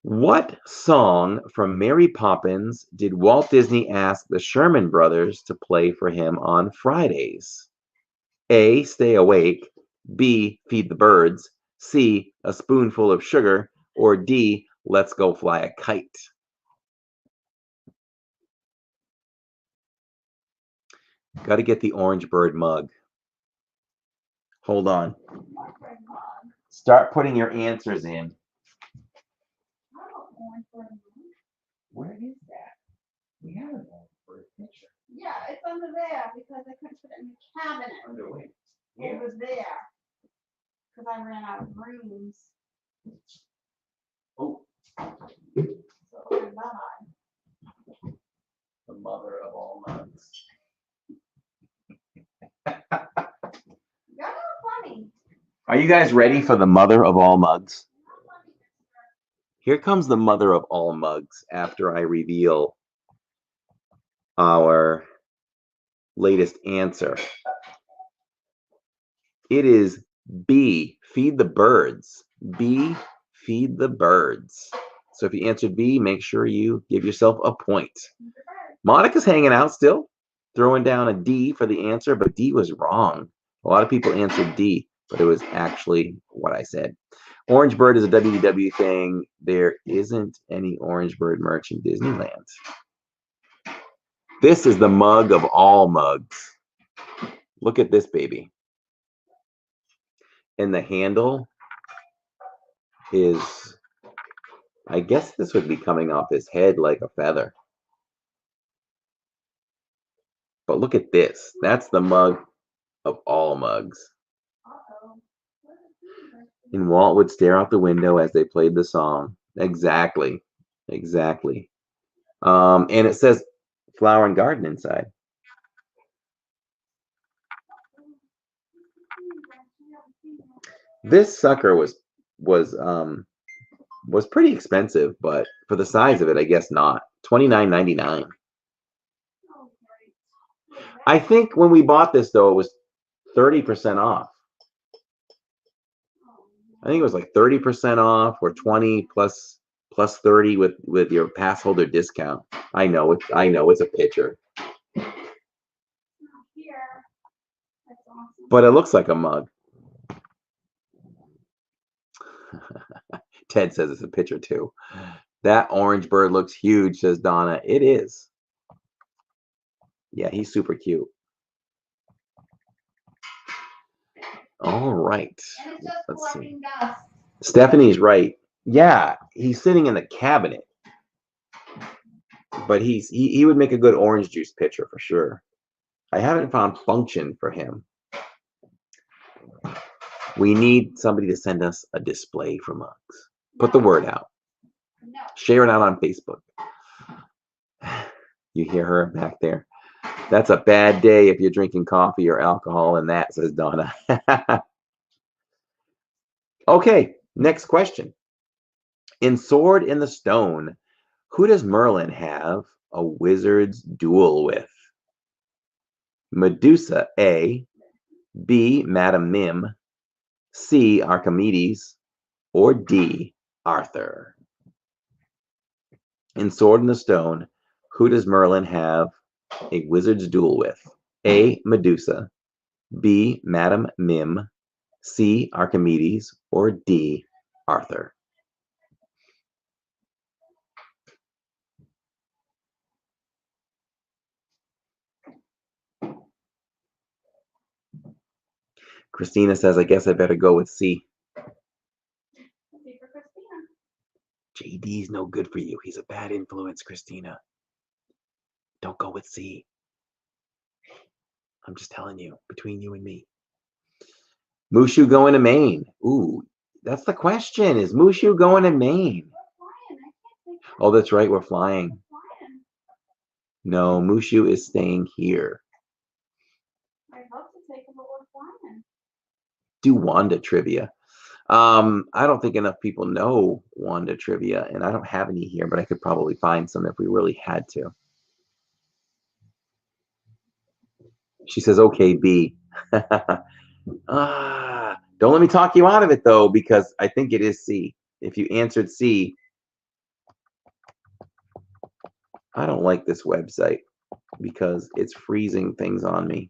What song from Mary Poppins did Walt Disney ask the Sherman Brothers to play for him on Fridays? A, Stay Awake, B, Feed the Birds, C, A Spoonful of Sugar, or D, Let's Go Fly a Kite? Got to get the Orange Bird mug. Hold on. Start putting your answers in. Where is that? We have an Orange Bird picture. Yeah, it's under there because I couldn't put it in the cabinet. It was there because I ran out of rooms. Oh. So bye. The mother of all mugs. You're funny. Are you guys ready for the mother of all mugs? Here comes the mother of all mugs after I reveal our latest answer. It is B, Feed the Birds. B, Feed the Birds. So if you answered B, make sure you give yourself a point. Monica's hanging out still, throwing down a D for the answer, but D was wrong. A lot of people answered D, but it was actually what I said. Orange Bird is a WDW thing. There isn't any Orange Bird merch in Disneyland. This is the mug of all mugs. Look at this baby. And the handle is, I guess this would be coming off his head like a feather. But look at this. That's the mug of all mugs. And Walt would stare out the window as they played the song. Exactly. Exactly. And it says Flower and Garden inside. This sucker was was pretty expensive, but for the size of it, I guess not. $29.99. Oh, great. I think when we bought this though, it was 30% off. I think it was like 30% off or 20 plus 30 with your pass holder discount. I know it's a picture, Not here. That's awesome. but it looks like a mug. Ted says it's a picture too. That orange bird looks huge, says Donna. It is. Yeah, he's super cute. All right. And it's just Let's see. collecting dust. Stephanie's right. Yeah, he's sitting in the cabinet. But he would make a good orange juice pitcher for sure. I haven't found function for him. We need somebody to send us a display for mugs. Put the word out. No. Share it out on Facebook. You hear her back there? That's a bad day if you're drinking coffee or alcohol and that, says Donna. Okay, next question. In Sword in the Stone, who does Merlin have a wizard's duel with? Medusa, A. B. Madam Mim. C. Archimedes. Or D. Arthur. In Sword in the Stone, who does Merlin have a wizard's duel with? A. Medusa. B. Madam Mim. C. Archimedes. Or D. Arthur. Christina says, I guess I better go with C. C for Christina. JD's no good for you. He's a bad influence, Christina. Don't go with C. I'm just telling you, between you and me. Mushu going to Maine. Ooh, that's the question. Is Mushu going to Maine? We're flying. I can't take Oh, that's right. We're flying. flying. No, Mushu is staying here. I'd love to take them, but we're flying. Do Wanda trivia. I don't think enough people know Wanda trivia, and I don't have any here, but I could probably find some if we really had to. She says, okay, B. Don't let me talk you out of it, though, because I think it is C. If you answered C, I don't like this website because it's freezing things on me.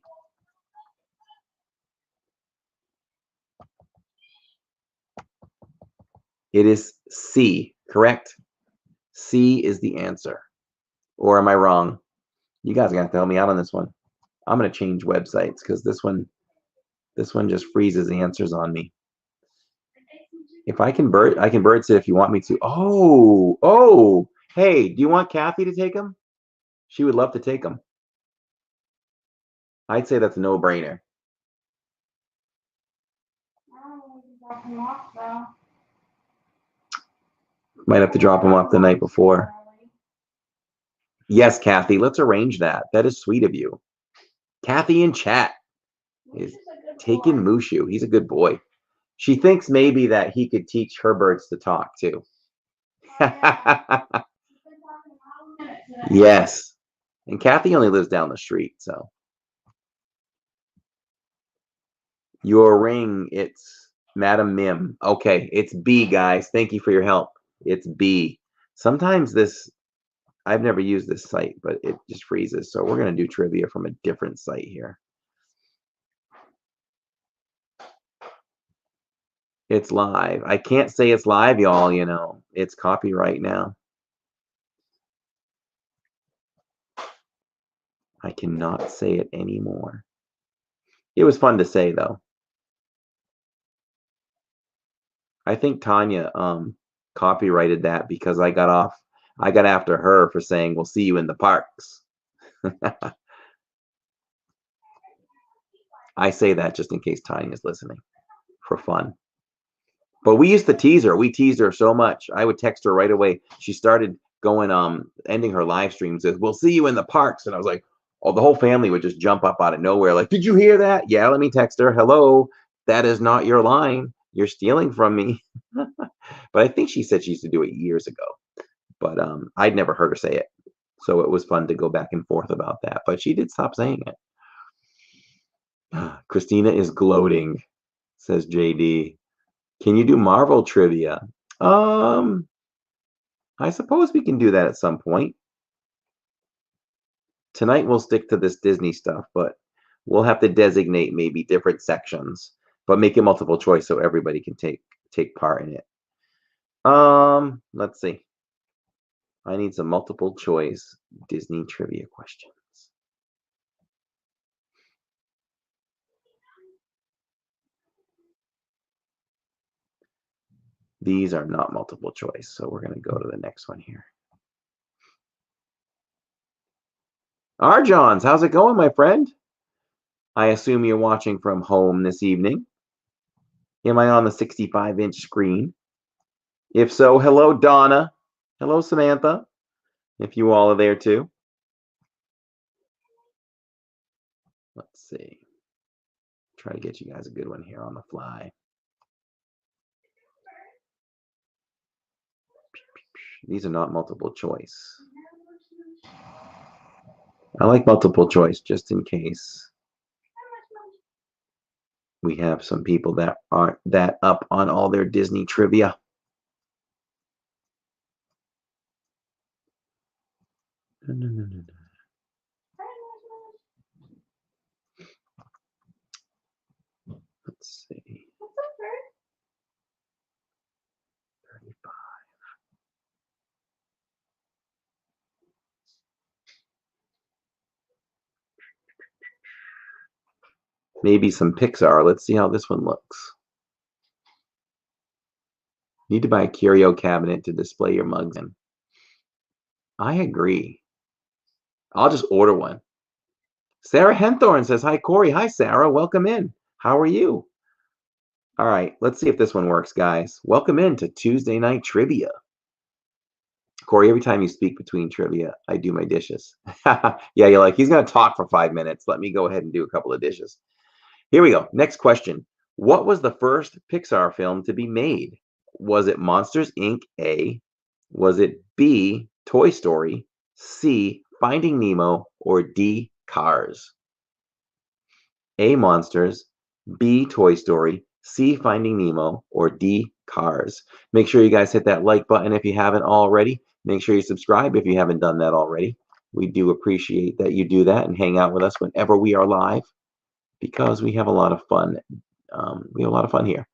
It is C, correct? C is the answer. Or am I wrong? You guys are going to help me out on this one. I'm going to change websites because this one just freezes answers on me. If I can bird sit if you want me to. Oh, hey, do you want Kathy to take them? She would love to take them. I'd say that's a no-brainer. Oh, we can drop them off, though. Might have to drop them off the night before. Yes, Kathy, let's arrange that. That is sweet of you. Kathy in chat is taking Mushu. He's a good boy. She thinks maybe that he could teach her birds to talk too. Yes. And Kathy only lives down the street, so. Your ring, it's Madam Mim. Okay, it's B, guys. Thank you for your help. It's B. Sometimes this, I've never used this site, but it just freezes. So we're going to do trivia from a different site here. It's live. I can't say it's live, y'all, you know. It's copyright now. I cannot say it anymore. It was fun to say, though. I think Tanya copyrighted that because I got after her for saying we'll see you in the parks. I say that just in case Tanya's listening for fun. But we used to tease her. We teased her so much. I would text her right away. She started going, ending her live streams with, we'll see you in the parks. And I was like, oh, the whole family would just jump up out of nowhere. Like, did you hear that? Yeah, let me text her. Hello, that is not your line. You're stealing from me. But I think she said she used to do it years ago. But I'd never heard her say it. So it was fun to go back and forth about that. But she did stop saying it. Christina is gloating, says JD. Can you do Marvel trivia? I suppose we can do that at some point. Tonight we'll stick to this Disney stuff, but we'll have to designate maybe different sections, but make it multiple choice so everybody can take part in it. Let's see. I need some multiple choice Disney trivia questions. These are not multiple choice, so we're going to go to the next one here. Arjons, how's it going, my friend? I assume you're watching from home this evening. Am I on the 65-inch screen? If so, hello, Donna. Hello, Samantha. If you all are there too. Let's see. Try to get you guys a good one here on the fly. These are not multiple choice. I like multiple choice just in case we have some people that aren't that up on all their Disney trivia. Let's see. 35. Maybe some Pixar. Let's see how this one looks. Need to buy a curio cabinet to display your mugs in. I agree. I'll just order one. Sarah Henthorn says, hi, Corey. Hi, Sarah. Welcome in. How are you? All right. Let's see if this one works, guys. Welcome in to Tuesday Night Trivia. Corey, every time you speak between trivia, I do my dishes. Yeah, you're like, he's going to talk for 5 minutes. Let me go ahead and do a couple of dishes. Here we go. Next question. What was the first Pixar film to be made? Was it Monsters, Inc. A? Was it B, Toy Story, C, Finding Nemo, or D, Cars? A, Monsters, B, Toy Story, C, Finding Nemo, or D, Cars. Make sure you guys hit that like button if you haven't already. Make sure you subscribe if you haven't done that already. We do appreciate that you do that and hang out with us whenever we are live because we have a lot of fun. We have a lot of fun here.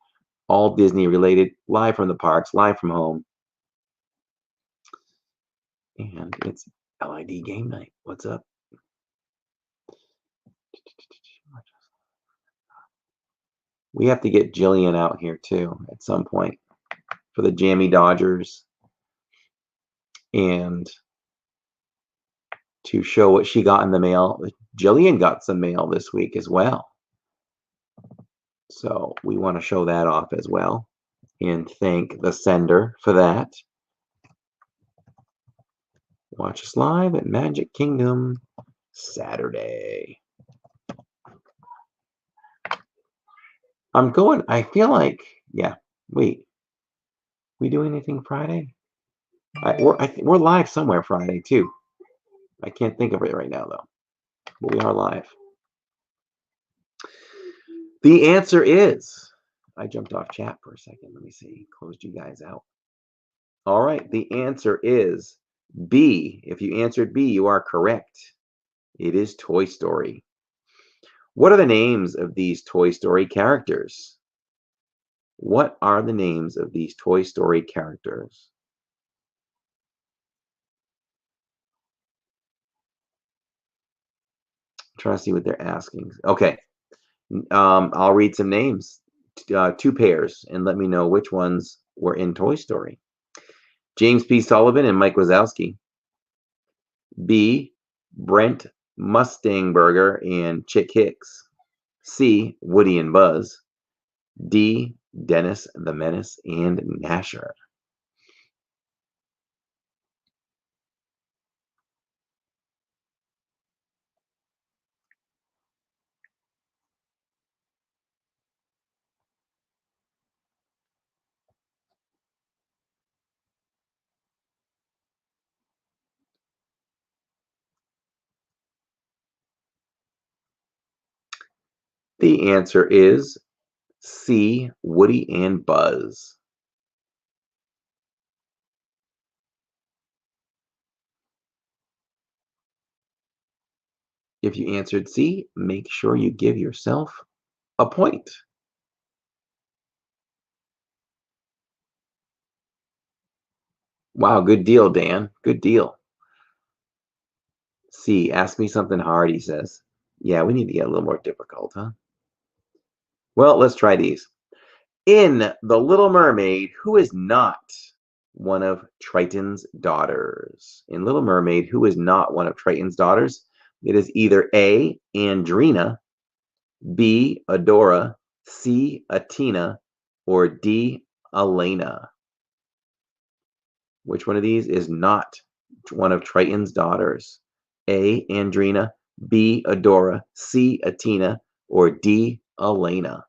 All Disney related, live from the parks, live from home. And it's LID game night. What's up? We have to get Jillian out here too at some point for the Jammy Dodgers and to show what she got in the mail. Jillian got some mail this week as well. So we want to show that off as well and thank the sender for that. Watch us live at Magic Kingdom Saturday. I feel like, yeah, wait. We do anything Friday? We're live somewhere Friday too. I can't think of it right now though, but we are live. The answer is, I jumped off chat for a second. Let me see, closed you guys out. All right, the answer is B. If you answered B, you are correct. It is Toy Story. What are the names of these Toy Story characters? What are the names of these Toy Story characters? I'm trying to see what they're asking. Okay. I'll read some names, 2 pairs, and let me know which ones were in Toy Story. James P. Sullivan and Mike Wazowski. B. Brent Mustangburger and Chick Hicks. C. Woody and Buzz. D. Dennis the Menace and Gnasher. The answer is C, Woody and Buzz. If you answered C, make sure you give yourself a point. Wow, good deal, Dan. Good deal. C, ask me something hard, he says. Yeah, we need to get a little more difficult, huh? Well, let's try these. In The Little Mermaid, who is not one of Triton's daughters? In Little Mermaid, who is not one of Triton's daughters? It is either A, Andrina, B, Adora, C, Atina, or D, Elena. Which one of these is not one of Triton's daughters? A, Andrina, B, Adora, C, Atina, or D, Elena?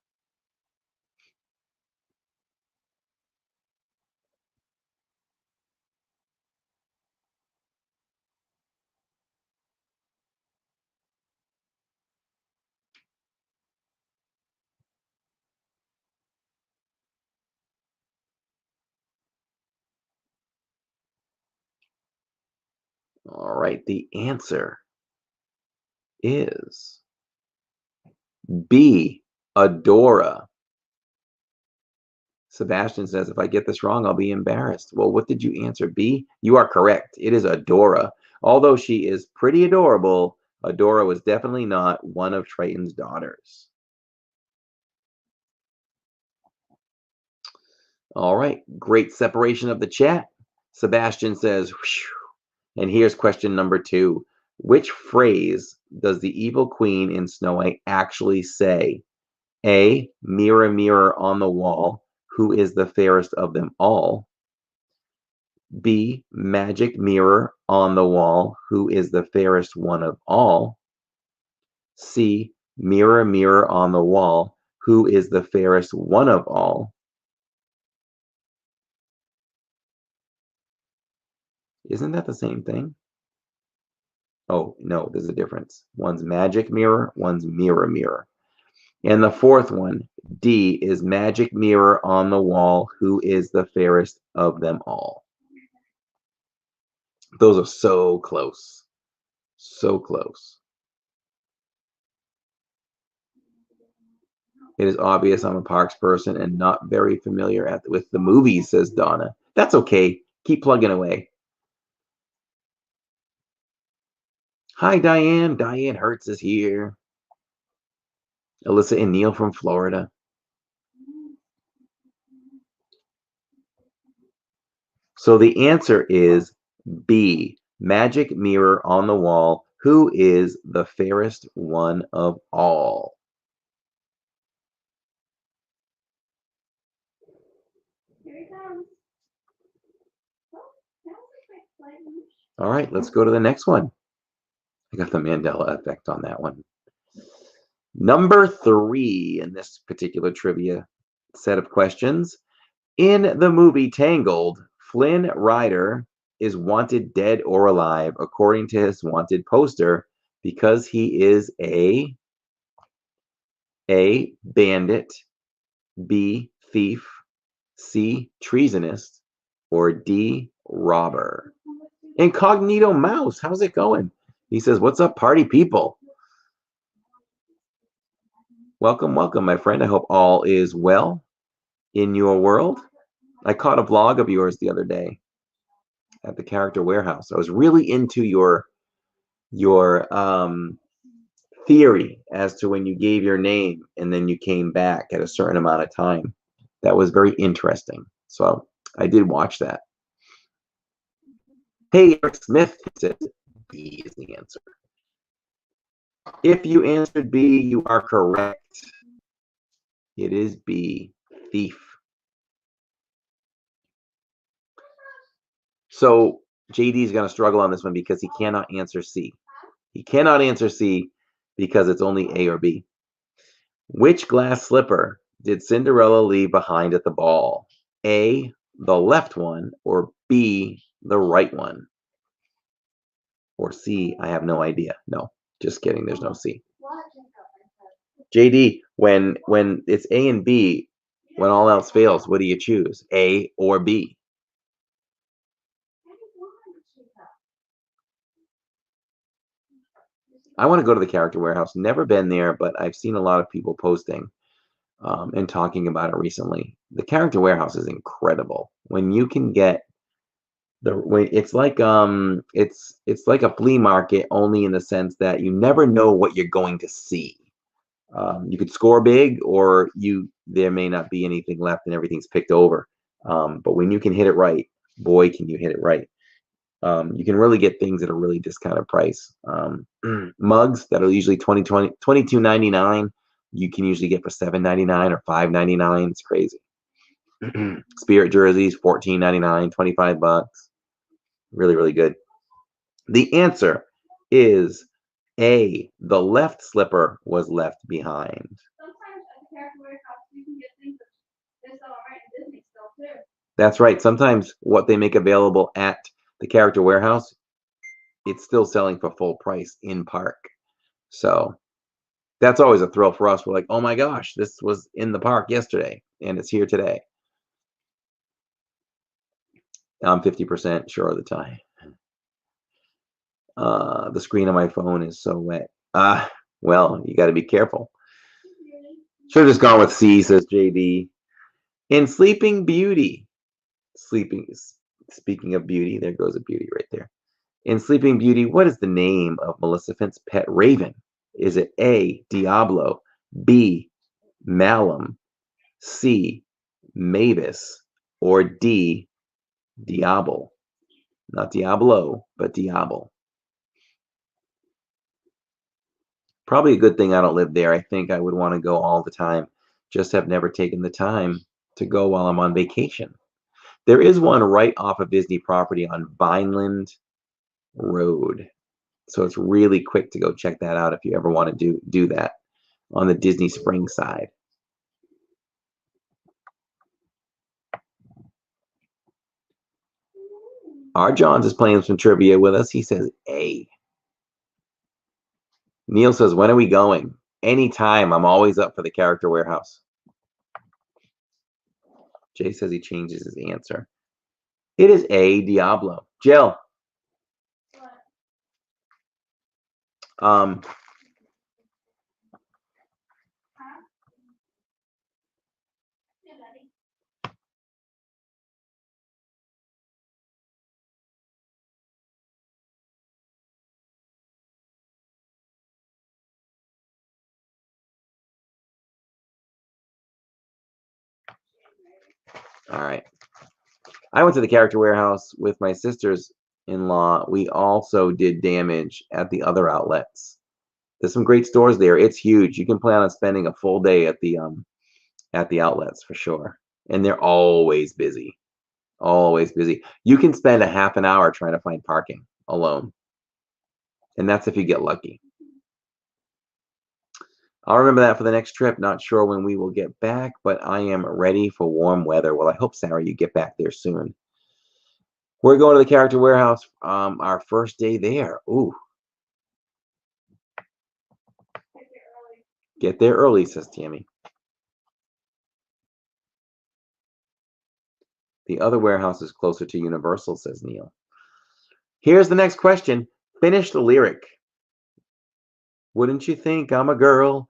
All right, the answer is B, Adora. Sebastian says, if I get this wrong, I'll be embarrassed. Well, what did you answer? B? You are correct. It is Adora. Although she is pretty adorable, Adora was definitely not one of Triton's daughters. All right, great separation of the chat. Sebastian says, whew. And here's question number 2. Which phrase does the evil queen in Snow White actually say? A, mirror, mirror on the wall, who is the fairest of them all? B, magic mirror on the wall, who is the fairest one of all? C, mirror, mirror on the wall, who is the fairest one of all? Isn't that the same thing? Oh, no, there's a difference. One's magic mirror, one's mirror, mirror. And the fourth one, D, is magic mirror on the wall, who is the fairest of them all? Those are so close. So close. It is obvious I'm a parks person and not very familiar with the movies, says Donna. That's okay. Keep plugging away. Hi, Diane. Diane Hertz is here. Alyssa and Neil from Florida. So the answer is B, magic mirror on the wall, who is the fairest one of all? Here he comes. Oh, that was a quick flight. All right, let's go to the next one. I got the Mandela effect on that one. Number 3 in this particular trivia set of questions. In the movie Tangled, Flynn Rider is wanted dead or alive according to his wanted poster because he is A, bandit, B, thief, C, treasonist, or D, robber. Incognito Mouse, how's it going? He says, what's up, party people? Welcome, welcome, my friend. I hope all is well in your world. I caught a vlog of yours the other day at the Character Warehouse. I was really into your theory as to when you gave your name and then you came back at a certain amount of time. That was very interesting. So I did watch that. Hey, Eric Smith says B is the answer. If you answered B, you are correct. It is B, thief. So JD is going to struggle on this one because he cannot answer C. He cannot answer C because it's only A or B. Which glass slipper did Cinderella leave behind at the ball? A, the left one, or B, the right one? Or C, I have no idea. No, just kidding. There's no C. JD, when it's A and B, when all else fails, what do you choose? A or B? I want to go to the Character Warehouse. Never been there, but I've seen a lot of people posting and talking about it recently. The Character Warehouse is incredible. When you can get it's like it's like a flea market, only in the sense that you never know what you're going to see. You could score big, or there may not be anything left and everything's picked over. But when you can hit it right, boy, can you hit it right. You can really get things at a really discounted price. Mugs that are usually $22.99, you can usually get for $7.99 or $5.99. It's crazy. Spirit jerseys, $14.99, $25. Really, really good. The answer is A. The left slipper was left behind. Sometimes at the Character Warehouse, you can get things that they sell right in Disney still too. That's right. Sometimes what they make available at the Character Warehouse, it's still selling for full price in park. So that's always a thrill for us. We're like, oh my gosh, this was in the park yesterday and it's here today. I'm 50% sure of the time. The screen on my phone is so wet. Well, you got to be careful. Should have just gone with C, says JD. In Sleeping Beauty, speaking of beauty, there goes a beauty right there. In Sleeping Beauty, what is the name of Maleficent's pet raven? Is it A, Diablo, B, Malum, C, Mavis, or D, Diablo? Not Diablo, but Diablo. Probably a good thing I don't live there. I think I would want to go all the time. Just have never taken the time to go while I'm on vacation. There is one right off of Disney property on Vineland Road. So it's really quick to go check that out if you ever want to do that on the Disney Springs side. R. Johns is playing some trivia with us. He says A. Neil says, when are we going? Anytime. I'm always up for the Character Warehouse. Jay says he changes his answer. It is A, Diablo. Jill. All right. I went to the Character Warehouse with my sisters-in-law. We also did damage at the other outlets. There's some great stores there. It's huge. You can plan on spending a full day at the outlets for sure. And they're always busy. Always busy. You can spend a half an hour trying to find parking alone. And that's if you get lucky. I'll remember that for the next trip. Not sure when we will get back, but I am ready for warm weather. Well, I hope, Sarah, you get back there soon. We're going to the Character Warehouse. Our first day there. Ooh. Get there early, says Tammy. The other warehouse is closer to Universal, says Neil. Here's the next question. Finish the lyric. Wouldn't you think I'm a girl?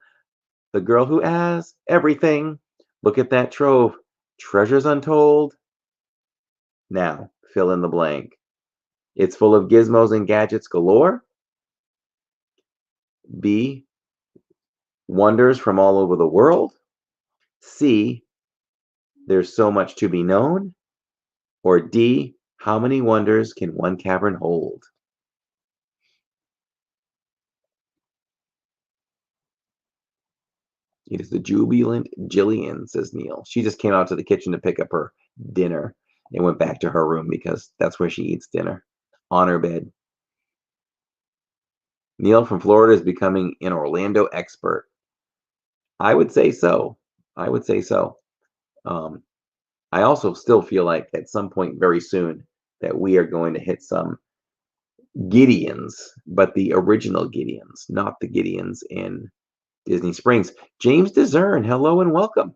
The girl who has everything. Look at that trove. Treasures untold. Now, fill in the blank. It's full of gizmos and gadgets galore. B, wonders from all over the world. C, there's so much to be known. Or D, how many wonders can one cavern hold? It is the jubilant Jillian, says Neil. She just came out to the kitchen to pick up her dinner and went back to her room because that's where she eats dinner, on her bed. Neil from Florida is becoming an Orlando expert. I would say so. I would say so. I also still feel like at some point very soon that we are going to hit some Gideons, but the original Gideons, not the Gideons in Disney Springs. James DeZern, hello and welcome.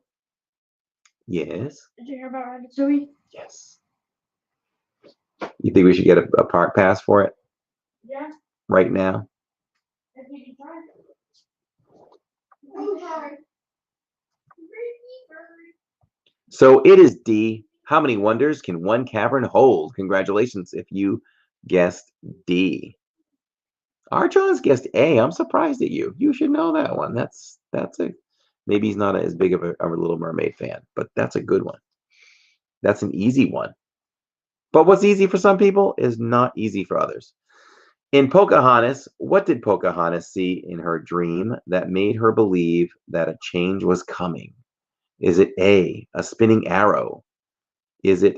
Yes. Did you hear about Ratatouille? Yes. You think we should get a park pass for it Yeah. right now? If you can try it. I'm sorry. So it is D. How many wonders can one cavern hold? Congratulations if you guessed D. Our John's guessed A. I'm surprised at you. You should know that one. That's a maybe he's not as big of a Little Mermaid fan, but that's a good one. That's an easy one. But what's easy for some people is not easy for others. In Pocahontas, what did Pocahontas see in her dream that made her believe that a change was coming? Is it A, a spinning arrow? Is it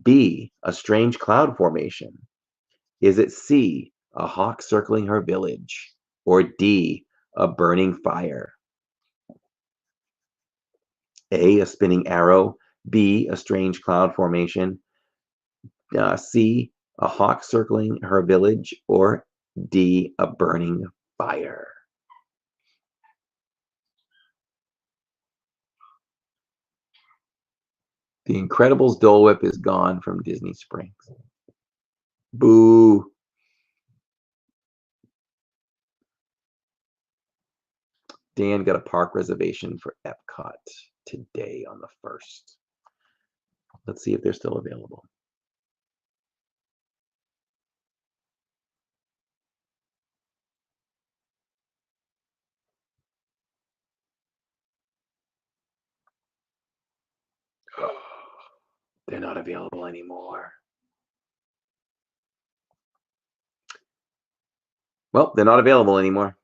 B, a strange cloud formation? Is it C, a hawk circling her village? Or D, a burning fire? A, a spinning arrow. B, a strange cloud formation. C, a hawk circling her village. Or D, a burning fire. The Incredibles Dole Whip is gone from Disney Springs. Boo. Dan got a park reservation for Epcot today on the 1st. Let's see if they're still available. They're not available anymore. Well, they're not available anymore.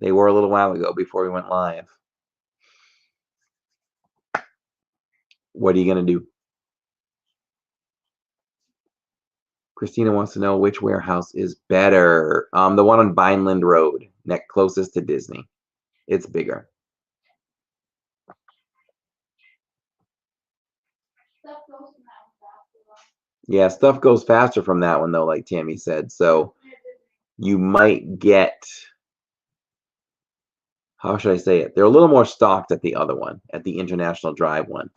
They were a little while ago before we went live. What are you going to do? Christina wants to know which warehouse is better. The one on Vineland Road, closest to Disney. It's bigger. Yeah, stuff goes faster from that one, though, like Tammy said. So you might get, how should I say it? They're a little more stocked at the other one, at the International Drive one.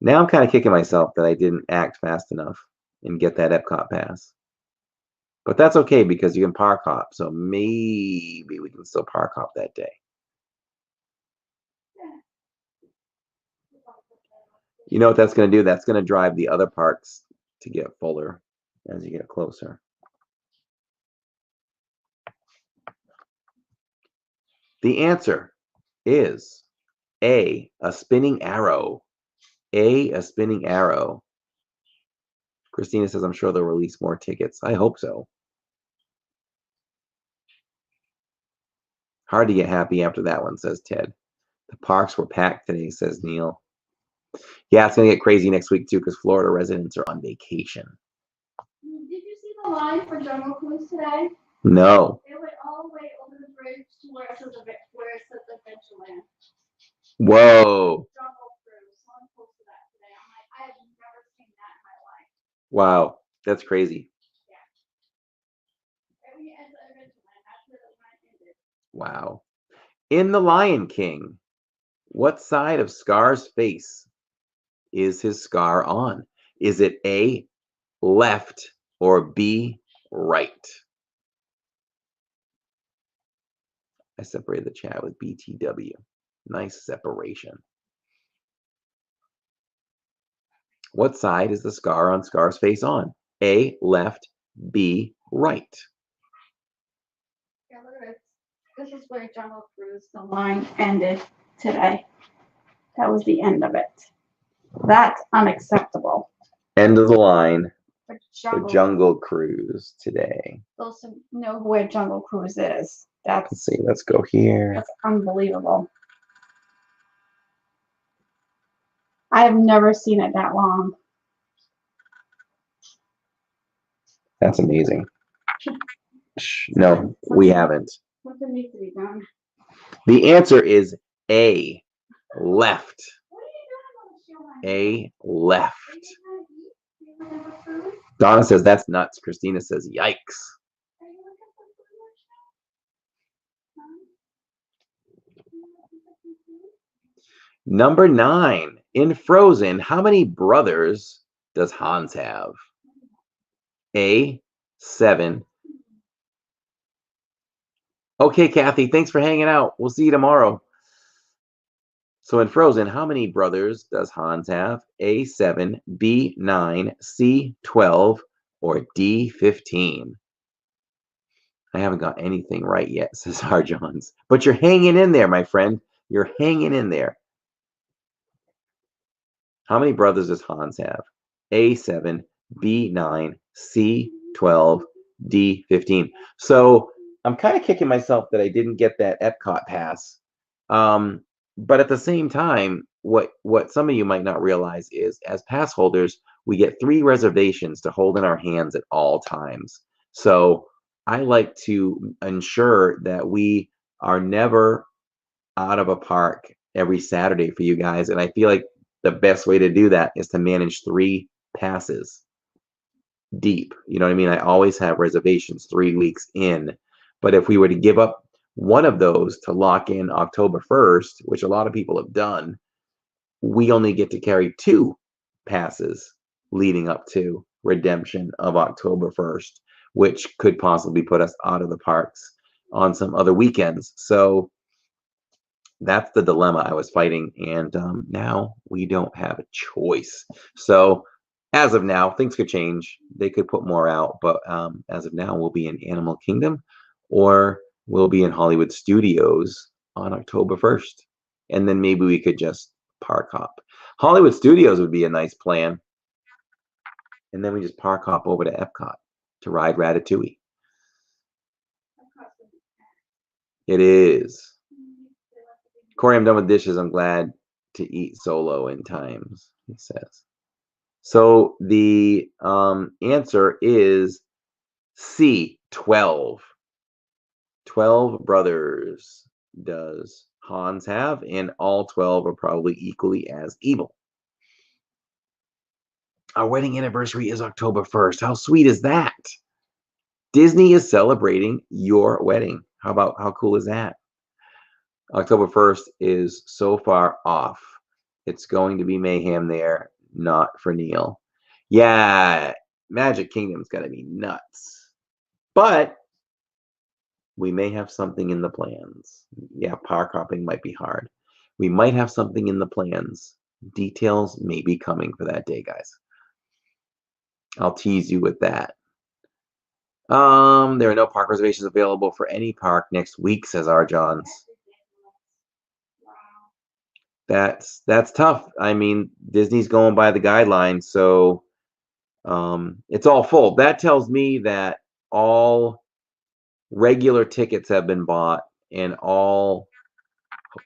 Now I'm kind of kicking myself that I didn't act fast enough and get that Epcot pass. But that's okay because you can park hop. So maybe we can still park hop that day. You know what that's going to do? That's going to drive the other parks to get fuller as you get closer. The answer is A, a spinning arrow. A spinning arrow. Christina says, I'm sure they'll release more tickets. I hope so. Hard to get happy after that one, says Ted. The parks were packed today, says Neil. Yeah, it's going to get crazy next week, too, because Florida residents are on vacation. Did you see the line for Jungle Cruise today? No. It went all the way over the bridge to where it says Adventureland. Whoa. Jungle Cruise. Someone posted that today. I'm like, I have never seen that in my life. Wow, that's crazy. Yeah. And we ended at Adventureland. That's where the line ended. Wow. In The Lion King, what side of Scar's face is his scar on? Is it A, left, or B, right? I separated the chat with BTW. Nice separation. What side is the scar on Scar's face on? A, left, B, right. Yeah, look at this. This is where Jungle Cruise, the line ended today. That was the end of it. That's unacceptable. End of the line For for Jungle Cruise today. Those who know where Jungle Cruise is. Let's see, let's go here. That's unbelievable. I have never seen it that long. That's amazing. No, we haven't. Something needs to be done. The answer is A, left. What are you doing on the show? A, left. Are you gonna eat? Do you have food? Donna says that's nuts. Christina says yikes. Are you looking for food or something? Number 9. In Frozen, how many brothers does Hans have? A, 7. Okay, Kathy, thanks for hanging out. We'll see you tomorrow. So in Frozen, how many brothers does Hans have? A, 7, B, 9, C, 12, or D, 15? I haven't got anything right yet, says Johns. But you're hanging in there, my friend. You're hanging in there. How many brothers does Hans have? A, 7, B, 9, C, 12, D, 15. So I'm kind of kicking myself that I didn't get that Epcot pass. But at the same time, what some of you might not realize is as pass holders, we get 3 reservations to hold in our hands at all times. So I like to ensure that we are never out of a park every Saturday for you guys. And I feel like the best way to do that is to manage 3 passes deep. You know what I mean? I always have reservations 3 weeks in. But if we were to give up one of those to lock in October 1st, which a lot of people have done, we only get to carry 2 passes leading up to redemption of October 1st, which could possibly put us out of the parks on some other weekends. So that's the dilemma I was fighting, and now we don't have a choice. So as of now, things could change. They could put more out, but as of now, we'll be in Animal Kingdom, or we'll be in Hollywood Studios on October 1st, and then maybe we could just park hop. Hollywood Studios would be a nice plan, and then we just park hop over to Epcot to ride Ratatouille. It is. Corey, I'm done with dishes. I'm glad to eat solo in times, he says. So the answer is C, 12. 12 brothers does Hans have, and all 12 are probably equally as evil. Our wedding anniversary is October 1st. How sweet is that? Disney is celebrating your wedding. How cool is that? October 1st is so far off. It's going to be mayhem there, not for Neil. Yeah, Magic Kingdom's got to be nuts. But we may have something in the plans. Yeah, park hopping might be hard. We might have something in the plans. Details may be coming for that day, guys. I'll tease you with that. There are no park reservations available for any park next week, says R. Johns. That's tough. I mean, Disney's going by the guidelines, so it's all full. That tells me that all regular tickets have been bought and all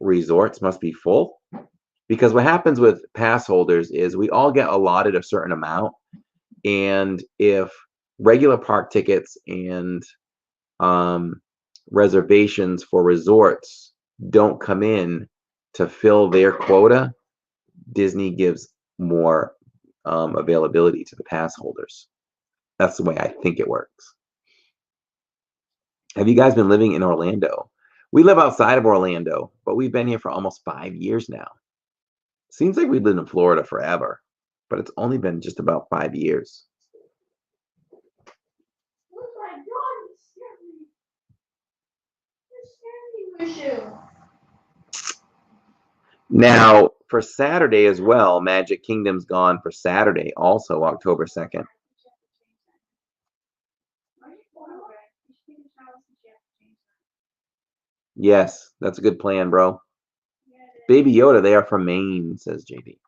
resorts must be full. Because what happens with pass holders is we all get allotted a certain amount, and if regular park tickets and reservations for resorts don't come in to fill their quota, Disney gives more availability to the pass holders. That's the way I think it works. Have you guys been living in Orlando? We live outside of Orlando, but we've been here for almost 5 years now. Seems like we've lived in Florida forever, but it's only been just about 5 years. Oh my God, you scared me. Now, for Saturday as well, Magic Kingdom's gone for Saturday, also October 2nd. Yes, that's a good plan, bro. Baby Yoda, they are from Maine, says JD.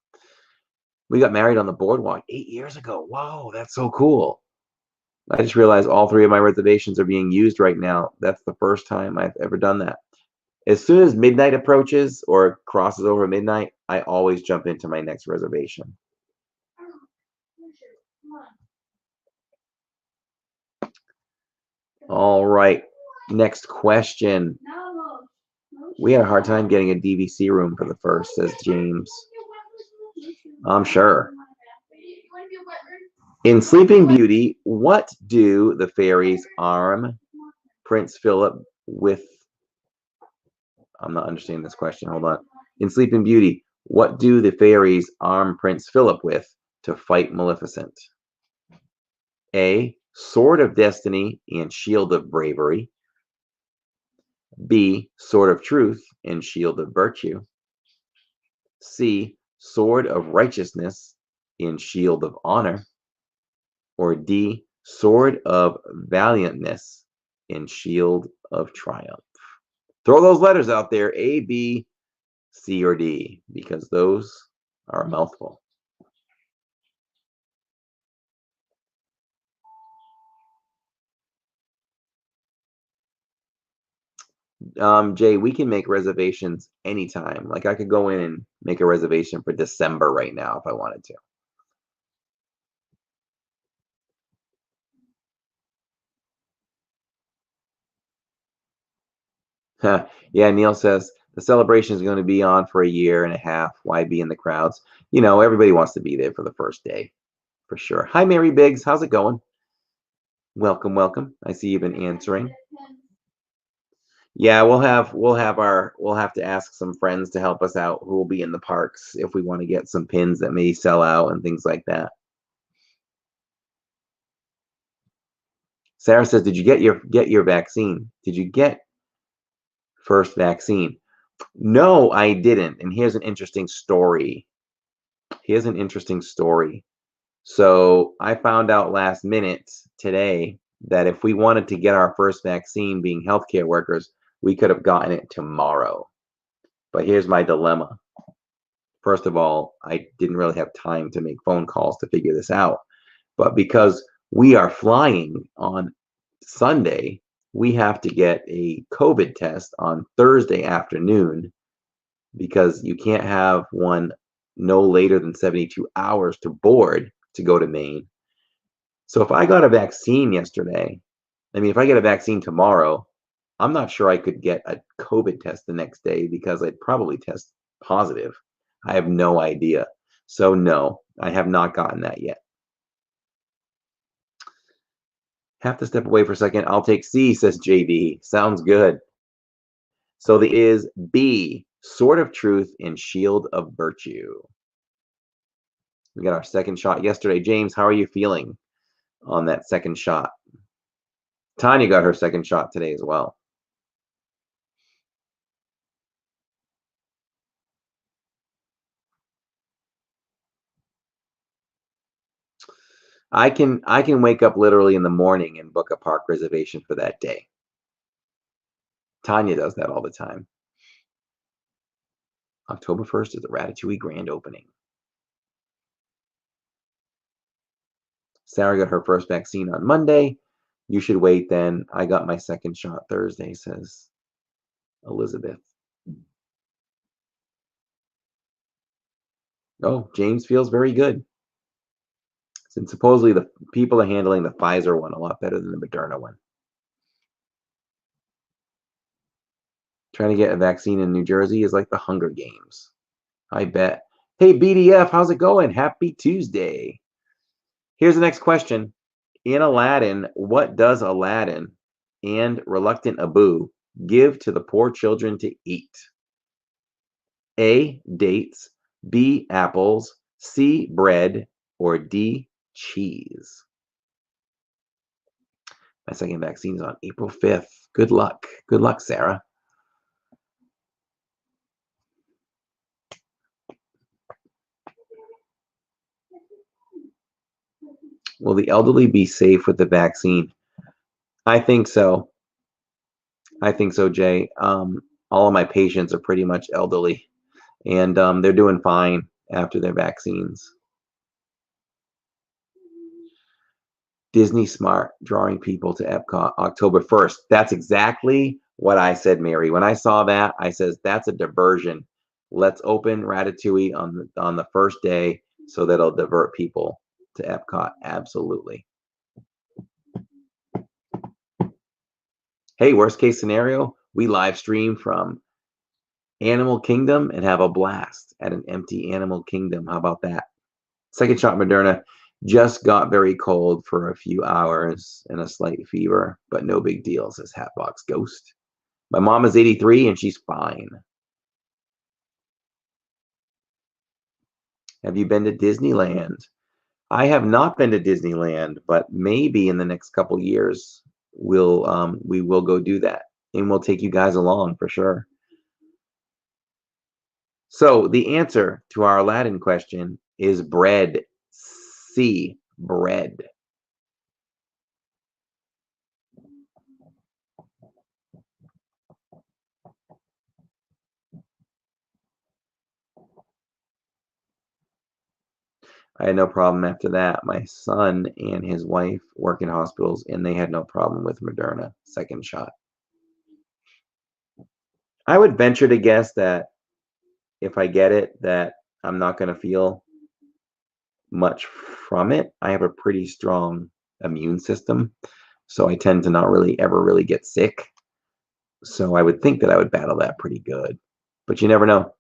We got married on the boardwalk 8 years ago. Whoa, that's so cool. I just realized all 3 of my reservations are being used right now. That's the first time I've ever done that. As soon as midnight approaches or crosses over midnight, I always jump into my next reservation. All right, next question. We had a hard time getting a DVC room for the first, says James. I'm sure. In Sleeping Beauty, what do the fairies arm Prince Philip with? I'm not understanding this question. Hold on. In Sleeping Beauty, What do the fairies arm Prince Philip with to fight Maleficent? A. Sword of Destiny and Shield of Bravery. B. Sword of Truth and Shield of Virtue. C. Sword of Righteousness and Shield of Honor. Or D. Sword of Valiantness and Shield of Triumph. Throw those letters out there, A, B, C, or D, because those are a mouthful. Jay, we can make reservations anytime. Like I could go in and make a reservation for December right now if I wanted to. Yeah, Neil says the celebration is going to be on for a year and a half. Why be in the crowds? You know, everybody wants to be there for the first day, for sure. Hi, Mary Biggs. How's it going? Welcome, welcome. I see you've been answering. Yeah, we'll have to ask some friends to help us out who will be in the parks if we want to get some pins that may sell out and things like that. Sarah says, "Did you get your vaccine? Did you get first vaccine?" No, I didn't. And here's an interesting story. So I found out last minute today that if we wanted to get our first vaccine, being healthcare workers, we could have gotten it tomorrow. But here's my dilemma. First of all, I didn't really have time to make phone calls to figure this out. But because we are flying on Sunday, we have to get a COVID test on Thursday afternoon because you can't have one no later than 72 hours to board to go to Maine. So if I got a vaccine yesterday, if I get a vaccine tomorrow, I'm not sure I could get a COVID test the next day because I'd probably test positive. I have no idea. So no, I have not gotten that yet. Have to step away for a second. I'll take C, says JD. Sounds good. So the is B, Sword of Truth and Shield of Virtue. We got our second shot yesterday. James, how are you feeling on that second shot? Tanya got her second shot today as well. I can wake up literally in the morning and book a park reservation for that day. Tanya does that all the time. October 1st is the Ratatouille grand opening. Sarah got her first vaccine on Monday. You should wait then. I got my second shot Thursday, says Elizabeth. Oh, James feels very good. Since supposedly the people are handling the Pfizer one a lot better than the Moderna one. Trying to get a vaccine in New Jersey is like the Hunger Games. I bet. Hey, BDF, how's it going? Happy Tuesday. Here's the next question. In Aladdin, what does Aladdin and reluctant Abu give to the poor children to eat? A, dates, B, apples, C, bread, or D, cheese? My second vaccine is on April 5th. Good luck. Good luck, Sarah. Will the elderly be safe with the vaccine? I think so. I think so, Jay. All of my patients are pretty much elderly, and they're doing fine after their vaccines. Disney Smart, drawing people to Epcot October 1st. That's exactly what I said, Mary. When I saw that, I says, that's a diversion. Let's open Ratatouille on the first day so that it'll divert people to Epcot. Absolutely. Hey, worst case scenario, we live stream from Animal Kingdom and have a blast at an empty Animal Kingdom. How about that? Second shot Moderna. Just got very cold for a few hours and a slight fever, but no big deal, says Hatbox Ghost. My mom is 83 and she's fine. Have you been to Disneyland? I have not been to Disneyland, but maybe in the next couple years we will go do that, and we'll take you guys along for sure. So the answer to our Aladdin question is bread. C, bread. I had no problem after that. My son and his wife work in hospitals, and they had no problem with Moderna second shot. I would venture to guess that if I get it, that I'm not going to feel much from it. I have a pretty strong immune system, so I tend to not really ever really get sick. So I would think that I would battle that pretty good, but you never know.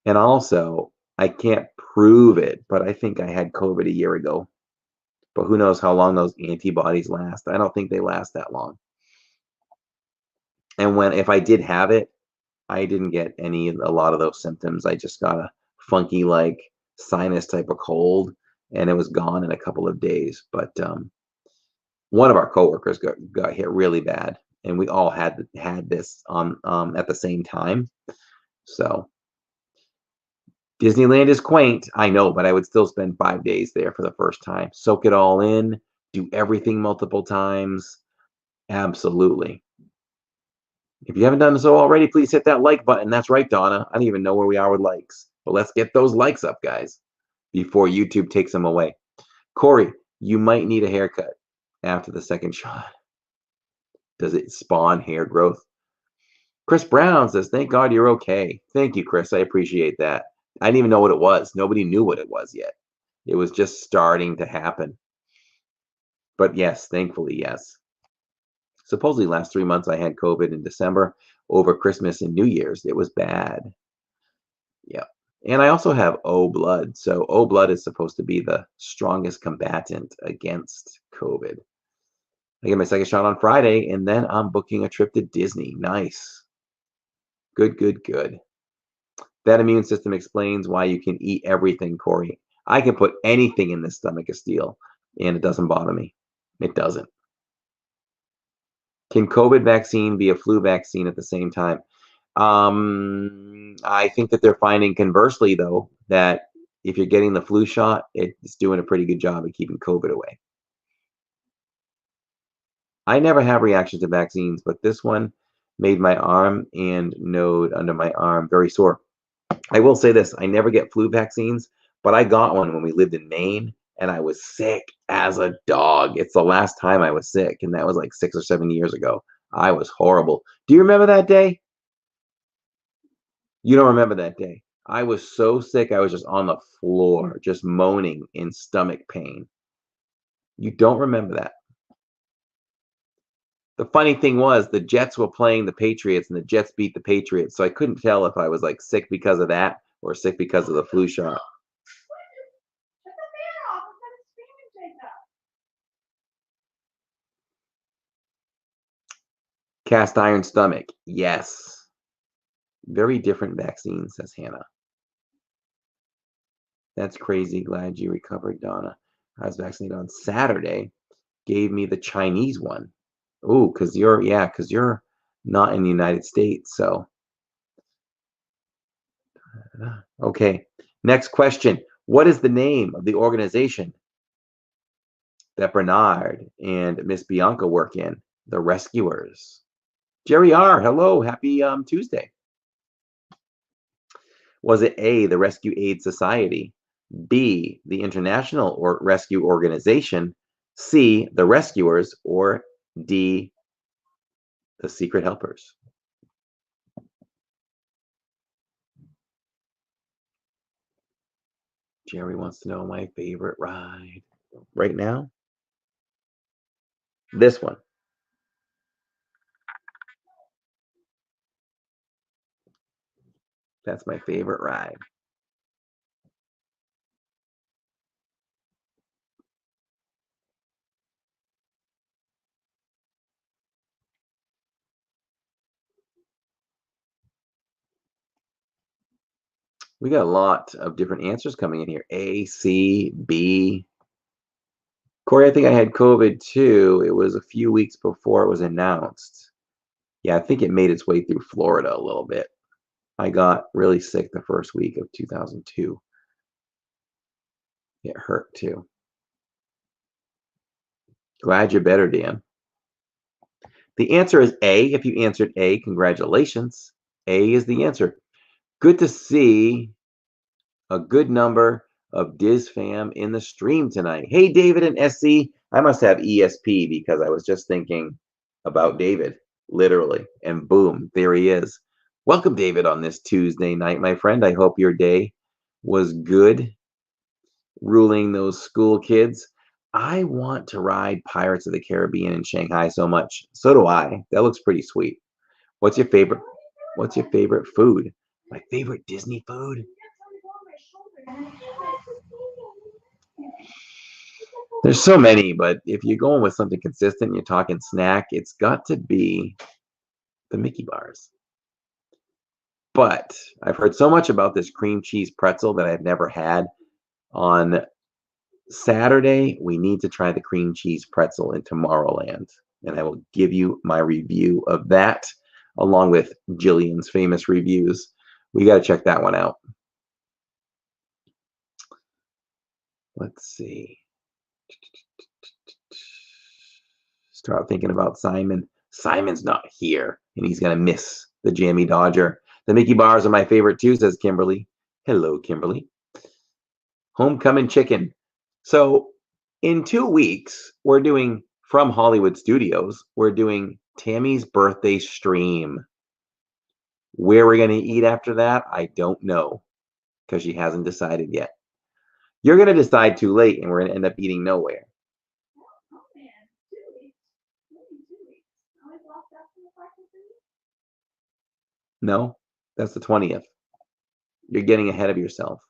And also, I can't prove it, but I think I had COVID a year ago. But who knows how long those antibodies last? I don't think they last that long. And if I did have it, I didn't get a lot of those symptoms. I just got a funky like sinus type of cold, and it was gone in a couple of days. But one of our coworkers got hit really bad, and we all had this at the same time. So Disneyland is quaint, I know, but I would still spend 5 days there for the first time. Soak it all in, do everything multiple times. Absolutely. If you haven't done so already, please hit that like button. That's right, Donna. I don't even know where we are with likes. But let's get those likes up, guys, before YouTube takes them away. Corey, you might need a haircut after the second shot. Does it spawn hair growth? Chris Brown says, thank God you're okay. Thank you, Chris. I appreciate that. I didn't even know what it was. Nobody knew what it was yet. It was just starting to happen. But yes, thankfully, yes. Supposedly last 3 months I had COVID in December over Christmas and New Year's. It was bad. Yeah. And I also have O blood. So O blood is supposed to be the strongest combatant against COVID. I get my second shot on Friday, and then I'm booking a trip to Disney. Nice. Good, good, good. That immune system explains why you can eat everything, Corey. I can put anything in this stomach of steel, and it doesn't bother me. It doesn't. Can COVID vaccine be a flu vaccine at the same time? I think that they're finding conversely, though, that if you're getting the flu shot, it's doing a pretty good job of keeping COVID away. I never have reactions to vaccines, but this one made my arm and node under my arm very sore. I will say this, I never get flu vaccines, but I got one when we lived in Maine, and I was sick as a dog. It's the last time I was sick, and that was like 6 or 7 years ago. I was horrible. Do you remember that day? You don't remember that day. I was so sick, I was just on the floor, just moaning in stomach pain. You don't remember that. The funny thing was the Jets were playing the Patriots, and the Jets beat the Patriots, so I couldn't tell if I was like sick because of that or sick because of the flu shot. Cast iron stomach. Yes. Very different vaccine, says Hannah. That's crazy. Glad you recovered, Donna. I was vaccinated on Saturday. Gave me the Chinese one. Oh, because you're not in the United States. So, okay. Next question. What is the name of the organization that Bernard and Miss Bianca work in? The Rescuers. Jerry R. Hello. Happy Tuesday. Was it A, the Rescue Aid Society, B, the International Rescue Organization, C, the Rescuers, or D, the Secret Helpers? Jerry wants to know my favorite ride right now. This one. That's my favorite ride. We got a lot of different answers coming in here. A, C, B. Corey, I think I had COVID too. It was a few weeks before it was announced. Yeah, I think it made its way through Florida a little bit. I got really sick the first week of 2002. It hurt too. Glad you're better, Dan. The answer is A. If you answered A, congratulations. A is the answer. Good to see a good number of Diz fam in the stream tonight. Hey, David and SC. I must have ESP because I was just thinking about David, literally. And boom, there he is. Welcome, David, on this Tuesday night, my friend. I hope your day was good, ruling those school kids. I want to ride Pirates of the Caribbean in Shanghai so much. So do I. That looks pretty sweet. What's your favorite? What's your favorite food? My favorite Disney food? There's so many, but if you're going with something consistent, you're talking snack, it's got to be the Mickey bars. But I've heard so much about this cream cheese pretzel that I've never had. On Saturday, we need to try the cream cheese pretzel in Tomorrowland, and I will give you my review of that along with Jillian's famous reviews. We got to check that one out. Let's see. Start thinking about Simon. Simon's not here, and he's going to miss the Jammy Dodger. The Mickey bars are my favorite too, says Kimberly. Hello, Kimberly. Homecoming chicken. So in 2 weeks, we're doing from Hollywood Studios, we're doing Tammy's birthday stream. Where we're going to eat after that, I don't know because she hasn't decided yet. You're going to decide too late, and we're going to end up eating nowhere. No, that's the 20th. You're getting ahead of yourself.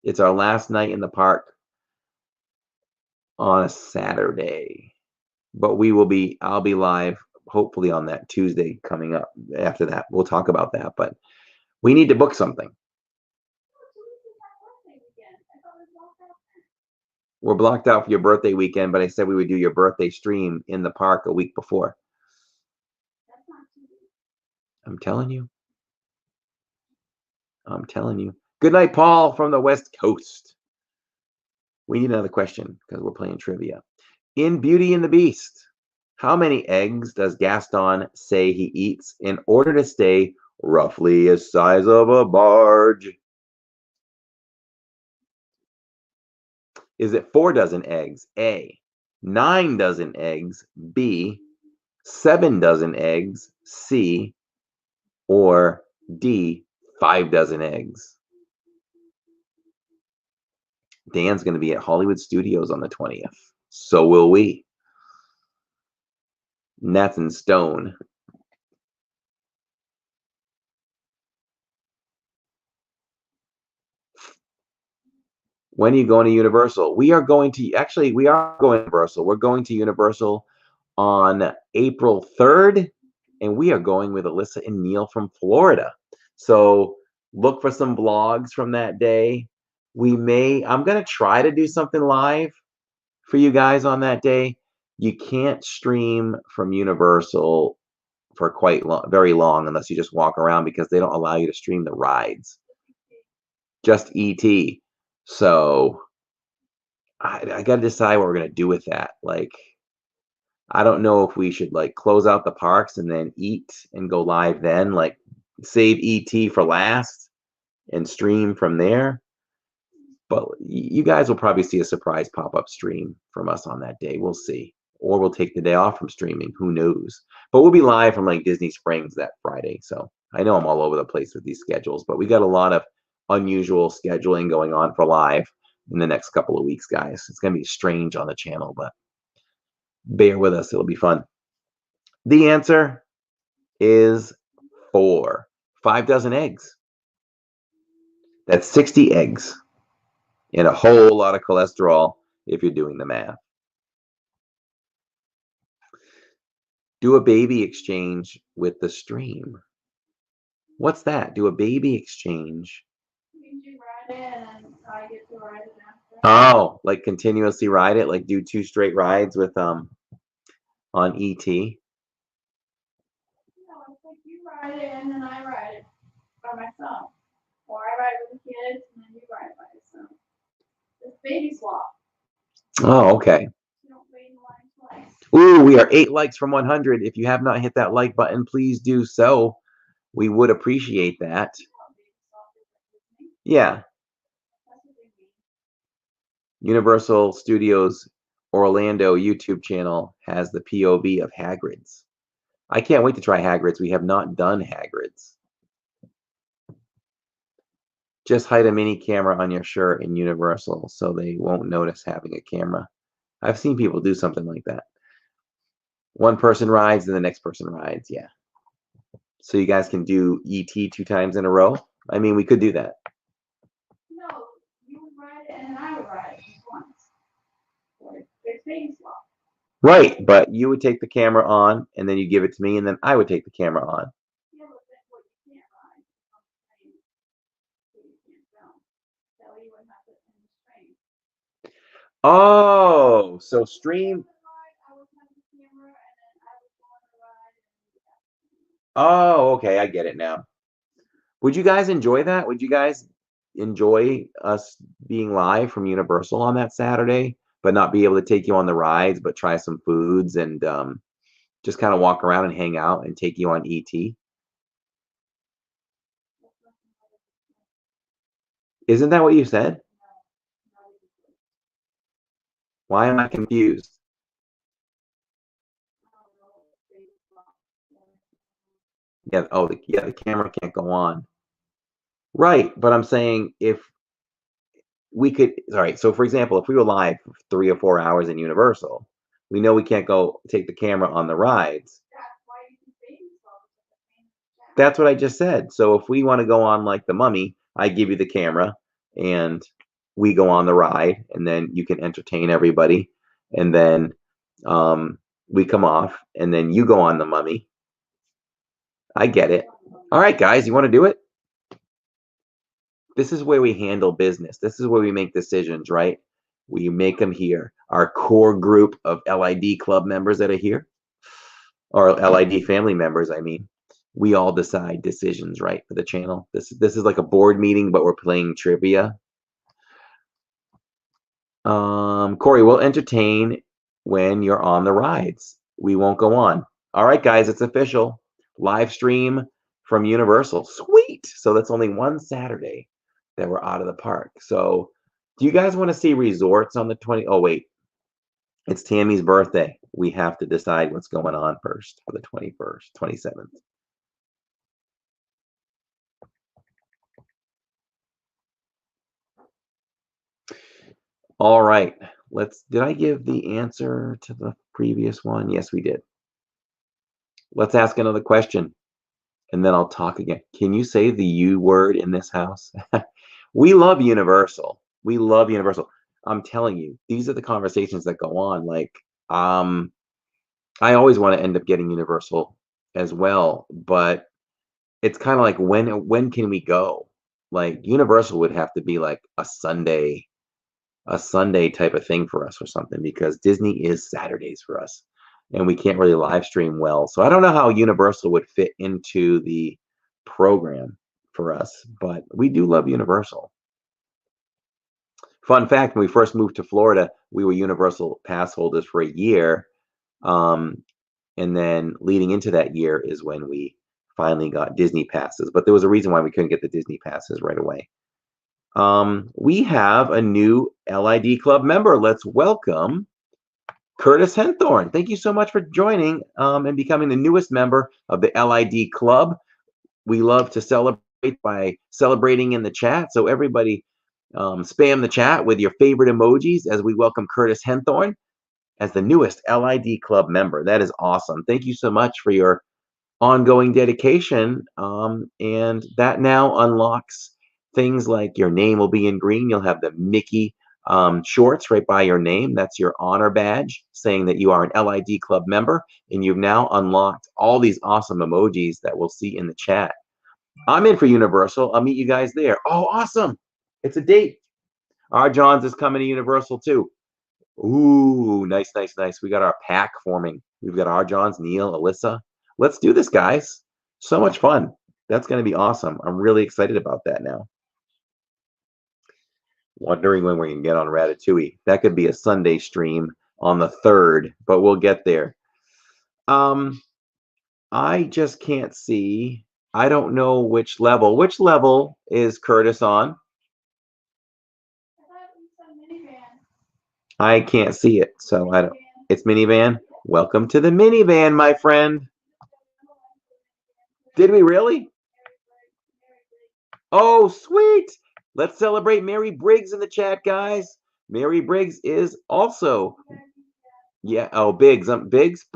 It's our last night in the park on a Saturday, but I'll be live hopefully on that Tuesday coming up. After that, we'll talk about that, but we need to book something. We're blocked out for your birthday weekend, but I said we would do your birthday stream in the park a week before. I'm telling you. I'm telling you. Good night, Paul from the West Coast. We need another question because we're playing trivia. In Beauty and the Beast, how many eggs does Gaston say he eats in order to stay roughly the size of a barge? Is it 4 dozen eggs? A. 9 dozen eggs? B. 7 dozen eggs? C. Or D. 5 dozen eggs? Dan's going to be at Hollywood Studios on the 20th. So will we. And that's in stone. When are you going to Universal? We are going to going to Universal. We're going to Universal on April 3rd, and we are going with Alyssa and Neil from Florida. So look for some vlogs from that day. I'm going to try to do something live for you guys on that day. You can't stream from Universal for very long unless you just walk around because they don't allow you to stream the rides. Just ET. So I got to decide what we're going to do with that. Like, I don't know if we should like close out the parks and then eat and go live then, like save ET for last and stream from there. But you guys will probably see a surprise pop-up stream from us on that day. We'll see. Or we'll take the day off from streaming. Who knows? But we'll be live from like Disney Springs that Friday. So I know I'm all over the place with these schedules, but we got a lot of unusual scheduling going on for live in the next couple of weeks, guys. It's going to be strange on the channel, but bear with us. It'll be fun. The answer is 4. 5 dozen eggs. That's 60 eggs and a whole lot of cholesterol if you're doing the math. Do a baby exchange with the stream. What's that? Do a baby exchange it and then I get to ride it after. Oh, like continuously ride it, like do 2 straight rides with on ET. No, it's like you ride it and then I ride it by myself. Or I ride with the kids and then you ride by yourself. It's baby swap. Oh, okay. You don't wait in line twice. Ooh, we are 8 likes from 100. If you have not hit that like button, please do so. We would appreciate that. You know baby swap is like Disney. Yeah. That's what they mean. Universal Studios Orlando YouTube channel has the POV of Hagrid's. I can't wait to try Hagrid's. We have not done Hagrid's. Just hide a mini camera on your shirt in Universal so they won't notice having a camera. I've seen people do something like that. One person rides and the next person rides. Yeah. So you guys can do ET 2 times in a row. I mean, we could do that. No, you would ride it and then I would ride it just once. Or it's baby swap. Right, but you would take the camera on and then you give it to me and then I would take the camera on. Yeah, but that's what you can't ride. So you can't film. That way you wouldn't have to stream. Oh, so stream. I would have the camera and then I would go on the ride and Oh, okay, I get it now. Would you guys enjoy that? Would you guys enjoy us being live from Universal on that Saturday, but not be able to take you on the rides, but try some foods and just kind of walk around and hang out and take you on ET? Isn't that what you said? Why am I confused? Yeah, oh, the camera can't go on. Right, but I'm saying if we could, all right, so for example, if we were live for 3 or 4 hours in Universal, we know we can't go take the camera on the rides. That's what I just said. So if we want to go on like the Mummy, I give you the camera and we go on the ride and then you can entertain everybody and then we come off and then you go on the Mummy. I get it. All right, guys, you want to do it? This is where we handle business. This is where we make decisions, right? We make them here. Our core group of LID club members that are here, or LID family members, I mean, we all decide decisions, right, for the channel. This is like a board meeting, but we're playing trivia. Corey, we'll entertain when you're on the rides. We won't go on. All right, guys, it's official. Live stream from Universal. Sweet. So that's only one Saturday that we're out of the park. So do you guys want to see resorts on the 20? Oh, wait. It's Tammy's birthday. We have to decide what's going on first for the 21st, 27th. All right. Did I give the answer to the previous one? Yes, we did. Let's ask another question and then I'll talk again. Can you say the U word in this house? We love Universal. We love Universal. I'm telling you, these are the conversations that go on. Like, I always want to end up getting Universal as well, but it's kind of like when can we go? Like Universal would have to be like a Sunday type of thing for us or something because Disney is Saturdays for us and we can't really live stream well. So I don't know how Universal would fit into the program for us, but we do love Universal. Fun fact, when we first moved to Florida, we were Universal pass holders for a year. And then leading into that year is when we finally got Disney passes. But there was a reason why we couldn't get the Disney passes right away. We have a new LID club member. Let's welcome Curtis Henthorn. Thank you so much for joining and becoming the newest member of the LID club. We love to celebrate by celebrating in the chat. So everybody spam the chat with your favorite emojis as we welcome Curtis Henthorn as the newest LID club member. That is awesome. Thank you so much for your ongoing dedication. And that now unlocks things like your name will be in green. You'll have the Mickey shorts right by your name. That's your honor badge saying that you are an LID club member. And you've now unlocked all these awesome emojis that we'll see in the chat. I'm in for Universal. I'll meet you guys there. Oh, awesome. It's a date. Our Johns is coming to Universal too. Ooh, nice, nice, nice. We got our pack forming. We've got our Johns, Neil, Alyssa. Let's do this, guys. So much fun. That's going to be awesome. I'm really excited about that now. Wondering when we can get on Ratatouille. That could be a Sunday stream on the 3rd, but we'll get there. I just can't see. I don't know which level. Which level is Curtis on? I can't see it, so I don't. It's minivan. Welcome to the minivan, my friend. Did we really? Oh, sweet. Let's celebrate Mary Briggs in the chat, guys. Mary Briggs is also. Yeah. Oh, Biggs. Briggs.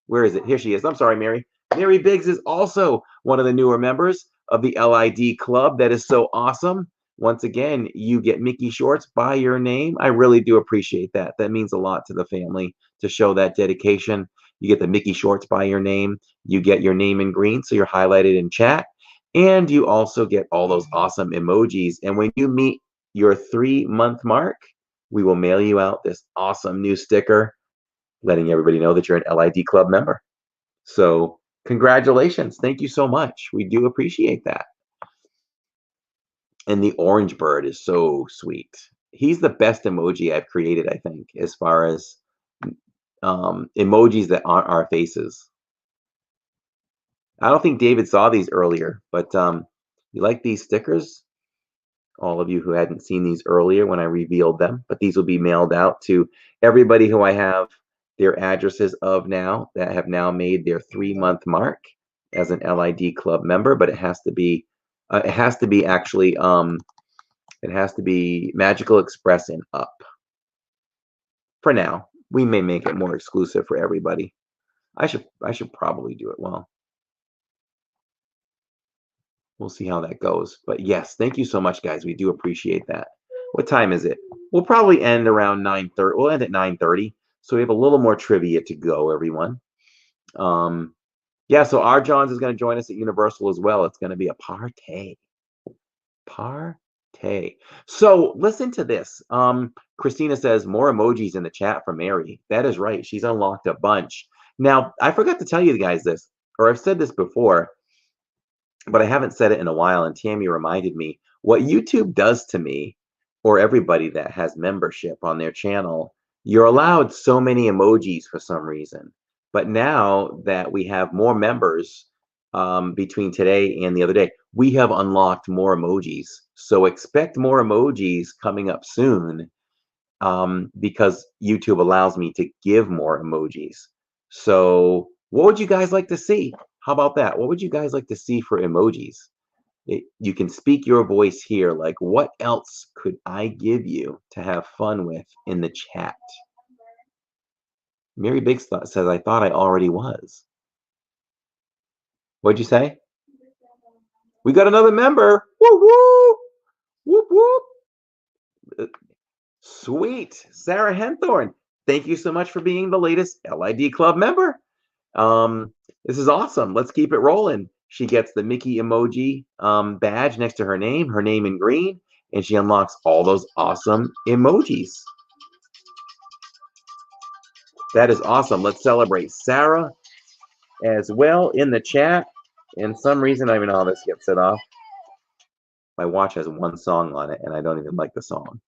Where is it? Here she is. I'm sorry, Mary. Mary Biggs is also one of the newer members of the LID club. That is so awesome. Once again, you get Mickey shorts by your name. I really do appreciate that. That means a lot to the family to show that dedication. You get the Mickey shorts by your name. You get your name in green, so you're highlighted in chat. And you also get all those awesome emojis. And when you meet your 3-month mark, we will mail you out this awesome new sticker letting everybody know that you're an LID club member. So congratulations. Thank you so much. We do appreciate that. And the orange bird is so sweet. He's the best emoji I've created, I think, as far as emojis that aren't our faces. I don't think David saw these earlier, but you like these stickers? All of you who hadn't seen these earlier when I revealed them, but these will be mailed out to everybody who I have their addresses of now that have now made their 3-month mark as an LID club member. But it has to be actually it has to be Magical Express and up. For now, we may make it more exclusive for everybody. I should probably do it well. We'll see how that goes. But yes, thank you so much, guys. We do appreciate that. What time is it? We'll probably end around 9:30. We'll end at 9:30. So we have a little more trivia to go, everyone. Yeah, so our Johns is going to join us at Universal as well. It's going to be a party. Party. So listen to this. Christina says, more emojis in the chat from Mary. That is right. She's unlocked a bunch. Now, I forgot to tell you guys this, or I've said this before, but I haven't said it in a while, and Tammy reminded me. What YouTube does to me, or everybody that has membership on their channel, you're allowed so many emojis for some reason. But now that we have more members between today and the other day, we have unlocked more emojis. So expect more emojis coming up soon because YouTube allows me to give more emojis. So what would you guys like to see? How about that? What would you guys like to see for emojis? You can speak your voice here. Like, what else could I give you to have fun with in the chat? Mary Biggs says, I thought I already was. What'd you say? We got another member. Woo woo! Whoop whoop! Sweet. Sarah Henthorn. Thank you so much for being the latest LID Club member. This is awesome. Let's keep it rolling. She gets the Mickey emoji badge next to her name in green, and she unlocks all those awesome emojis. That is awesome. Let's celebrate Sarah as well in the chat. And some reason, I don't even know how this gets set off. My watch has one song on it, and I don't even like the song.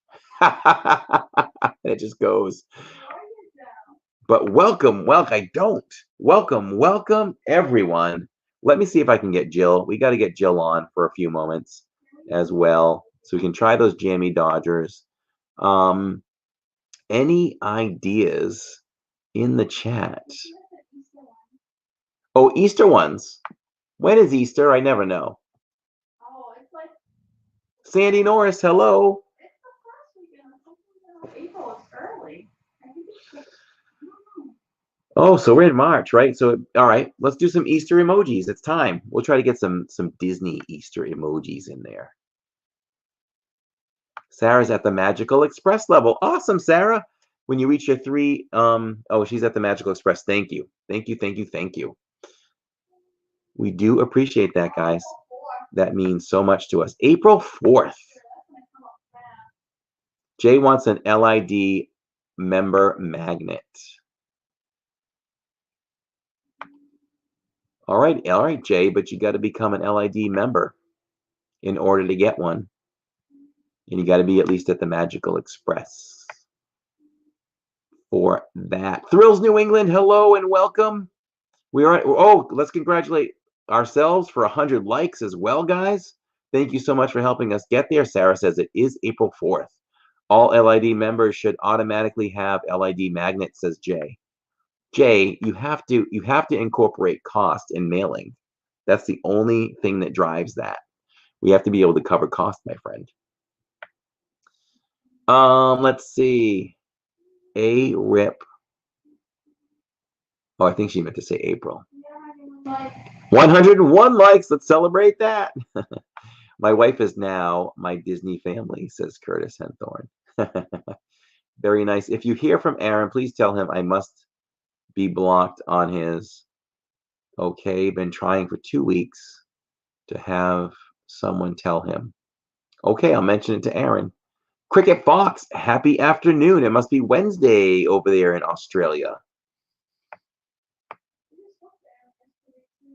It just goes. But welcome, welcome, everyone. Let me see if I can get Jill. We got to get Jill on for a few moments as well, so we can try those jammy Dodgers. Any ideas in the chat? Oh, Easter ones. When is Easter? I never know. Oh, it's like Sandy Norris, hello. it's the first weekend of April. It's early. I think it's like, I don't know. Oh, so we're in March, right? So, all right, let's do some Easter emojis. It's time. We'll try to get some Disney Easter emojis in there. Sarah's at the Magical Express level. Awesome, Sarah. When you reach your 3, oh, she's at the Magical Express. Thank you. Thank you. We do appreciate that, guys. That means so much to us. April 4th. Jay wants an LID member magnet. All right, Jay, but you got to become an LID member in order to get one. And you got to be at least at the Magical Express for that. Thrills New England, hello and welcome. We are, oh, let's congratulate ourselves for 100 likes as well, guys. Thank you so much for helping us get there. Sarah says it is April 4th. All LID members should automatically have LID magnets, says Jay. Jay, you have to incorporate cost in mailing. That's the only thing that drives that. We have to be able to cover cost, my friend. Let's see. A rip. Oh, I think she meant to say April. 101 likes. Let's celebrate that. My wife is now my Disney family, says Curtis Henthorn. Very nice. If you hear from Aaron, please tell him I must be blocked on his. Okay, been trying for 2 weeks to have someone tell him. Okay, I'll mention it to Aaron. Cricket Fox, happy afternoon. It must be Wednesday over there in Australia.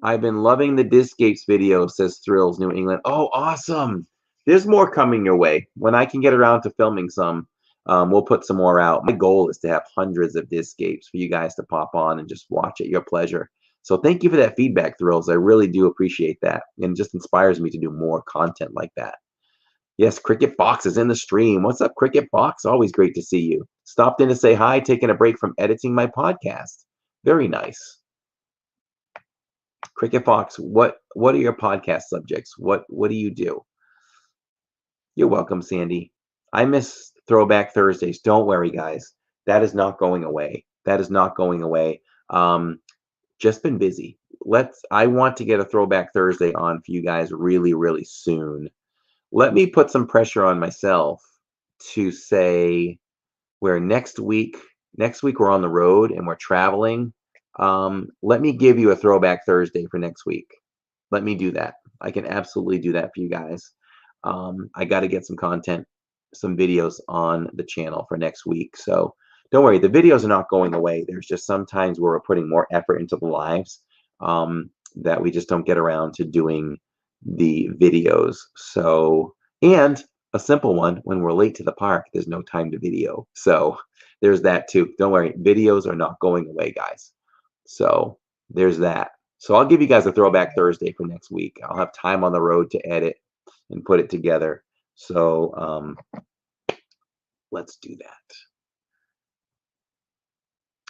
I've been loving the Discapes video, says Thrills New England. Oh, awesome. There's more coming your way. When I can get around to filming some, we'll put some more out. My goal is to have hundreds of Discapes for you guys to pop on and just watch at your pleasure. So thank you for that feedback, Thrills. I really do appreciate that. And it just inspires me to do more content like that. Yes, Cricket Fox is in the stream. What's up, Cricket Fox? Always great to see you. Stopped in to say hi, taking a break from editing my podcast. Very nice. Cricket Fox, what are your podcast subjects? What do you do? You're welcome, Sandy. I miss Throwback Thursdays. Don't worry, guys. That is not going away. That is not going away. Just been busy. I want to get a Throwback Thursday on for you guys really, really soon. Let me put some pressure on myself to say where next week we're on the road and we're traveling. Let me give you a Throwback Thursday for next week. Let me do that. I can absolutely do that for you guys. I got to get some content, some videos on the channel for next week. So don't worry, the videos are not going away. There's just sometimes where we're putting more effort into the lives that we just don't get around to doing the videos. So, and a simple one, when we're late to the park, there's no time to video. So there's that too. Don't worry, videos are not going away, guys. So there's that. So I'll give you guys a Throwback Thursday for next week. I'll have time on the road to edit and put it together. So let's do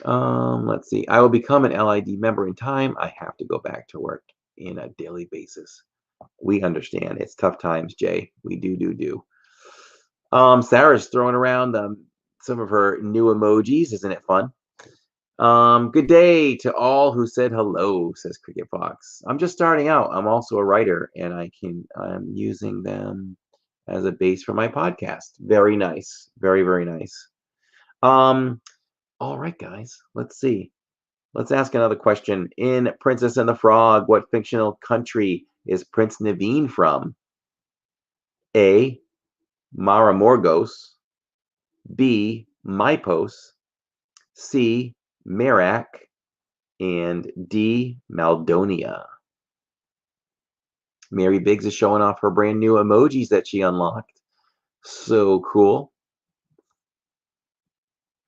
that. Let's see. I will become an LID member in time. I have to go back to work in a daily basis. We understand. It's tough times, Jay. We do. Sarah's throwing around some of her new emojis. Isn't it fun? Good day to all who said hello, says Cricket Fox. I'm just starting out. I'm also a writer, and I'm using them as a base for my podcast. Very nice. Very, very nice. All right, guys. Let's see. Let's ask another question. In Princess and the Frog, what fictional country is Prince Naveen from? A, Mara Morgos. B, Mypos. C, Merak. And D, Maldonia. Mary Biggs is showing off her brand new emojis that she unlocked. So cool.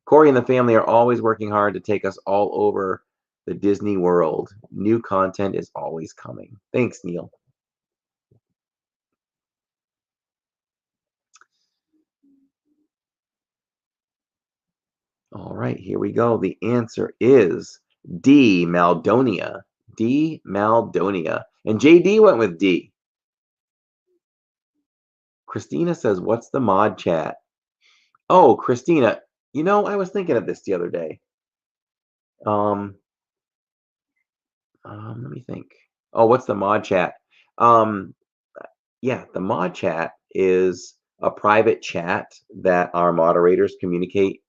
Corey and the family are always working hard to take us all over the Disney World. New content is always coming. Thanks, Neil. All right, here we go. The answer is D, Maldonia. D, Maldonia. And JD went with D. Christina says, what's the mod chat? Oh, Christina, you know, I was thinking of this the other day. Let me think. Oh, what's the mod chat? Yeah, the mod chat is a private chat that our moderators communicate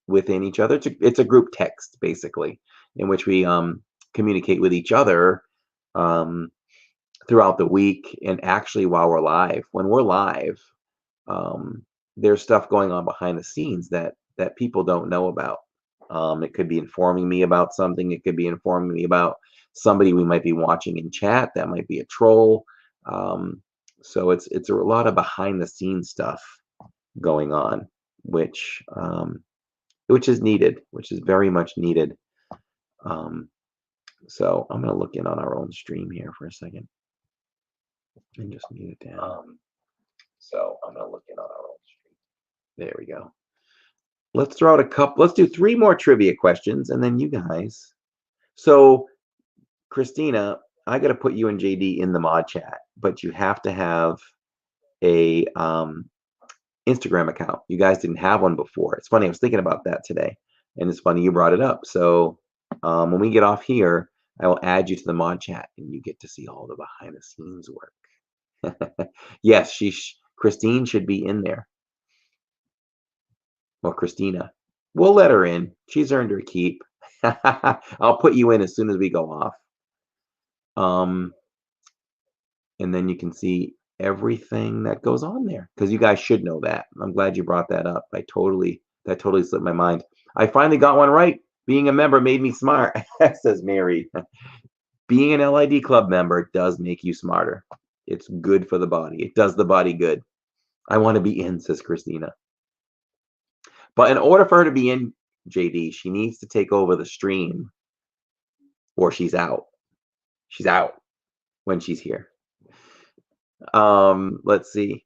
within each other. It's a group text, basically, in which we communicate with each other throughout the week and actually while we're live. When we're live, there's stuff going on behind the scenes that people don't know about. It could be informing me about something. It could be informing me about somebody we might be watching in chat that might be a troll. So it's a lot of behind the scenes stuff going on, which is needed, which is very much needed. So I'm going to look in on our own stream here for a second and just mute it down. So I'm going to look in on our own stream. There we go. Let's throw out a couple. Let's do 3 more trivia questions, and then you guys. So, Christina, I got to put you and JD in the mod chat, but you have to have a Instagram account. You guys didn't have one before. It's funny. I was thinking about that today, and it's funny you brought it up. So, when we get off here, I will add you to the mod chat, and you get to see all the behind the scenes work. Yes, Christine should be in there. Well, Christina, we'll let her in. She's earned her keep. I'll put you in as soon as we go off. And then you can see everything that goes on there, because you guys should know that. I'm glad you brought that up. That totally slipped my mind. I finally got one right. Being a member made me smart, says Mary. Being an LID club member does make you smarter. It's good for the body. It does the body good. I want to be in, says Christina. But in order for her to be in, JD, she needs to take over the stream, or she's out. She's out when she's here. Let's see.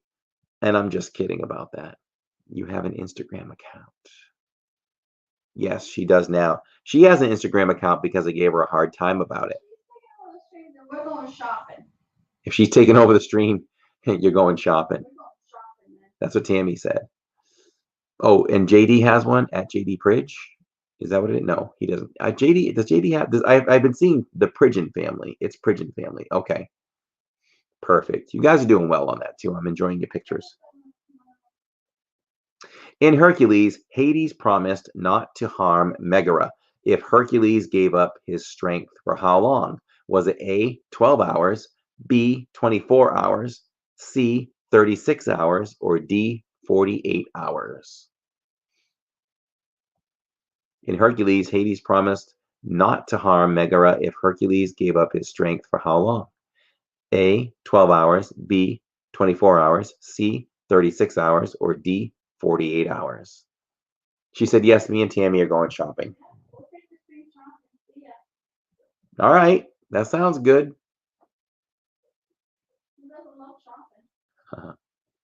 And I'm just kidding about that. You have an Instagram account. Yes, she does now. She has an Instagram account because I gave her a hard time about it. We're going shopping. If she's taking over the stream, you're going shopping. That's what Tammy said. Oh, and JD has one at JD Pridge. Is that what it is? No, he doesn't. JD, does JD have this? I've been seeing the Pridgeon family. It's Pridgeon family. Okay. Perfect. You guys are doing well on that too. I'm enjoying your pictures. In Hercules, Hades promised not to harm Megara if Hercules gave up his strength for how long? Was it A, 12 hours, B, 24 hours, C, 36 hours, or D, 48 hours? In Hercules, Hades promised not to harm Megara if Hercules gave up his strength for how long? A, 12 hours, B, 24 hours, C, 36 hours, or D, 48 hours. She said, yes, me and Tammy are going shopping. All right, that sounds good.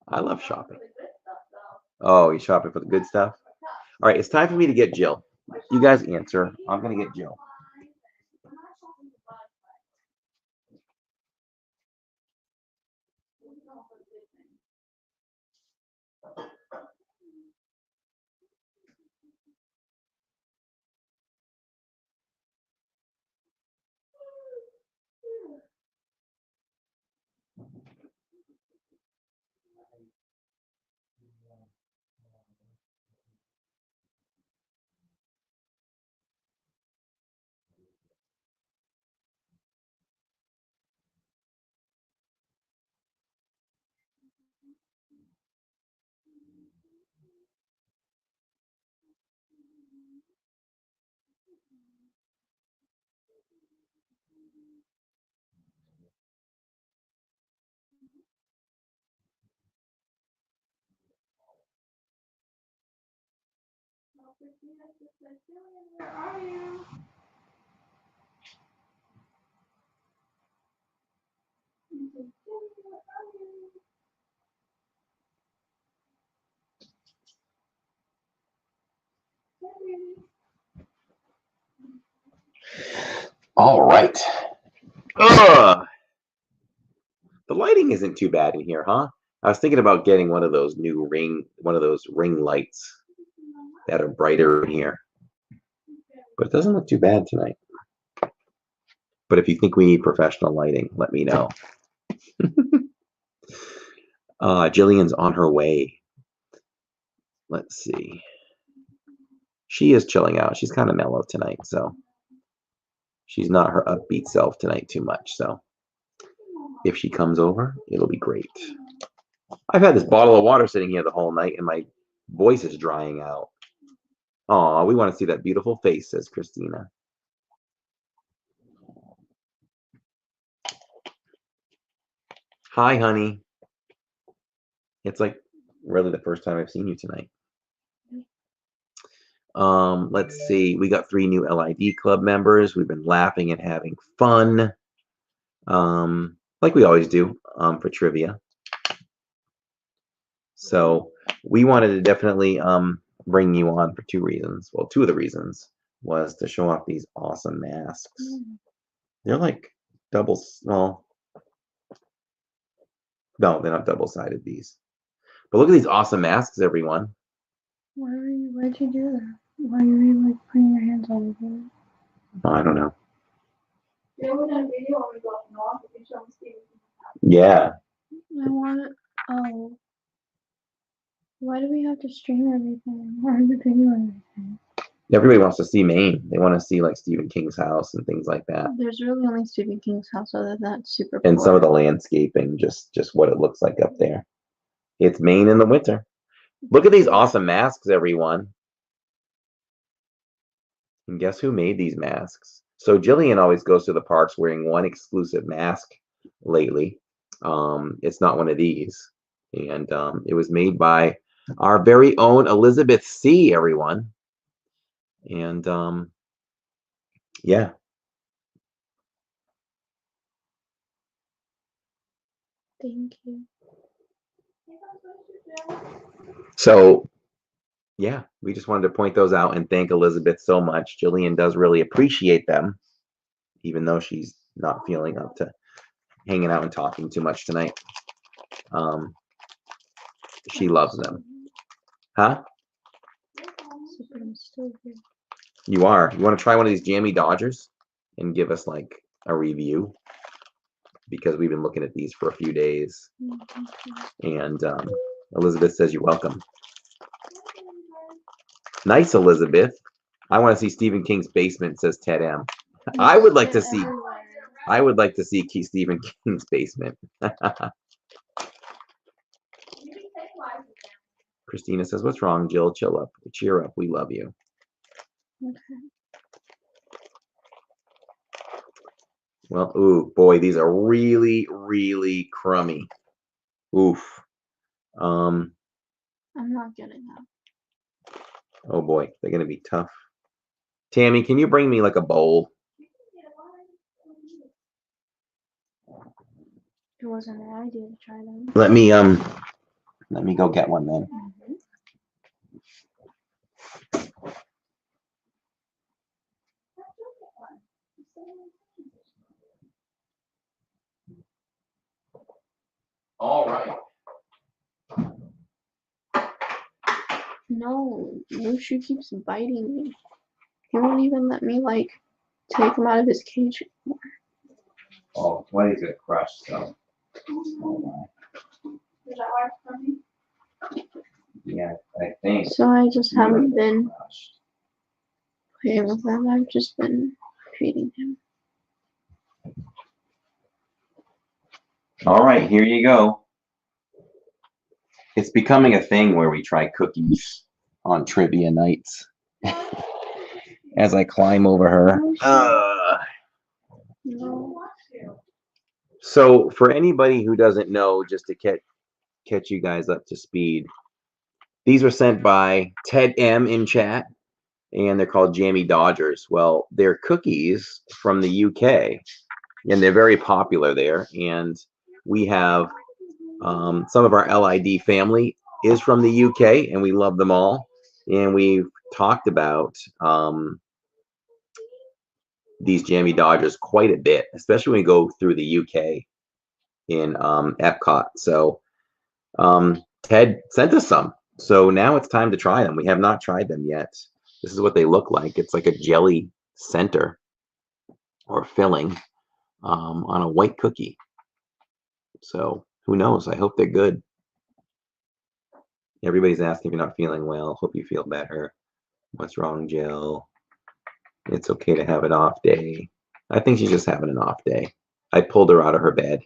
I love shopping. Oh, you're shopping for the good stuff? All right, it's time for me to get Jill. You guys answer. I'm going to get Jill. Where are you? All right. Ugh. The lighting isn't too bad in here, huh? I was thinking about getting one of those ring lights that are brighter in here. But it doesn't look too bad tonight. But if you think we need professional lighting, let me know. Jillian's on her way. Let's see. She is chilling out. She's kind of mellow tonight, so she's not her upbeat self tonight too much. So if she comes over, it'll be great. I've had this bottle of water sitting here the whole night, and my voice is drying out. Oh, we want to see that beautiful face, says Christina. Hi, honey. It's like really the first time I've seen you tonight. Let's see. We got 3 new LID club members. We've been laughing and having fun, like we always do, for trivia. So we wanted to definitely bring you on for 2 reasons. Well, 2 of the reasons was to show off these awesome masks. They're like double, well, no, they're not double-sided, these. But look at these awesome masks, everyone. Why'd you do that? Why are you like putting your hands all over it? I don't know. Yeah, we're done video when we go up north. We can show them Steve. Yeah. I want it. Oh. Why do we have to stream everything? Why are we video everything? Everybody wants to see Maine. They want to see like Stephen King's house and things like that. There's really only Stephen King's house other than that super And poor. some of the landscaping, just what it looks like up there. It's Maine in the winter. Look at these awesome masks, everyone. And guess who made these masks? So Jillian always goes to the parks wearing one exclusive mask lately. It's not one of these. And it was made by our very own Elizabeth C., everyone. And yeah. Thank you. So yeah, we just wanted to point those out and thank Elizabeth so much. Jillian does really appreciate them, even though she's not feeling up to hanging out and talking too much tonight. She loves them. Huh? I'm still here. You are. You want to try one of these Jammy Dodgers and give us like a review? Because we've been looking at these for a few days. And Elizabeth says you're welcome. Nice, Elizabeth. I want to see Stephen King's basement, says Ted M. I would like to see Stephen King's basement. Christina says, what's wrong, Jill? Chill up. Cheer up. We love you. Okay. Well, ooh, boy, these are really, really crummy. Oof. I'm not getting that. Oh boy, they're gonna be tough. Tammy, can you bring me like a bowl? It wasn't an idea to try them. Let me go get one then. All right. No, Mushu keeps biting me. He won't even let me like take him out of his cage anymore. Oh, 20's gonna crush, so. Is that why it's for me? Yeah, I think. So I just haven't been playing with them. I've just been feeding him. All right, here you go. It's becoming a thing where we try cookies on trivia nights. As I climb over her. No. So for anybody who doesn't know, just to catch you guys up to speed, these were sent by Ted M in chat, and they're called Jammy Dodgers. Well, they're cookies from the UK, and they're very popular there. And we have some of our LID family is from the UK, and we love them all. And we've talked about these Jammy Dodgers quite a bit, especially when we go through the UK in Epcot. So Ted sent us some. So now it's time to try them. We have not tried them yet. This is what they look like. It's like a jelly center or filling on a white cookie. So who knows? I hope they're good. Everybody's asking if you're not feeling well. Hope you feel better. What's wrong, Jill? It's okay to have an off day. I think she's just having an off day. I pulled her out of her bed.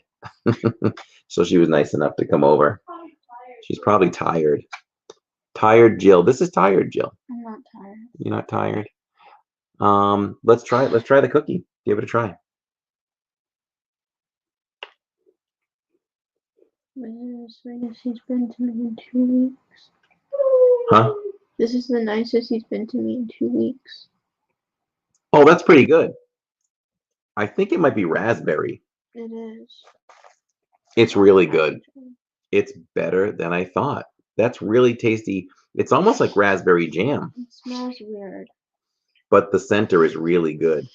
So she was nice enough to come over. She's probably tired. Tired Jill. This is tired Jill. I'm not tired. You're not tired. Let's try it. Let's try the cookie. Give it a try. This is the sweetest he's been to me in 2 weeks. Huh? This is the nicest he's been to me in 2 weeks. Oh, that's pretty good. I think it might be raspberry. It is. It's really good. It's better than I thought. That's really tasty. It's almost like raspberry jam. It smells weird. But the center is really good.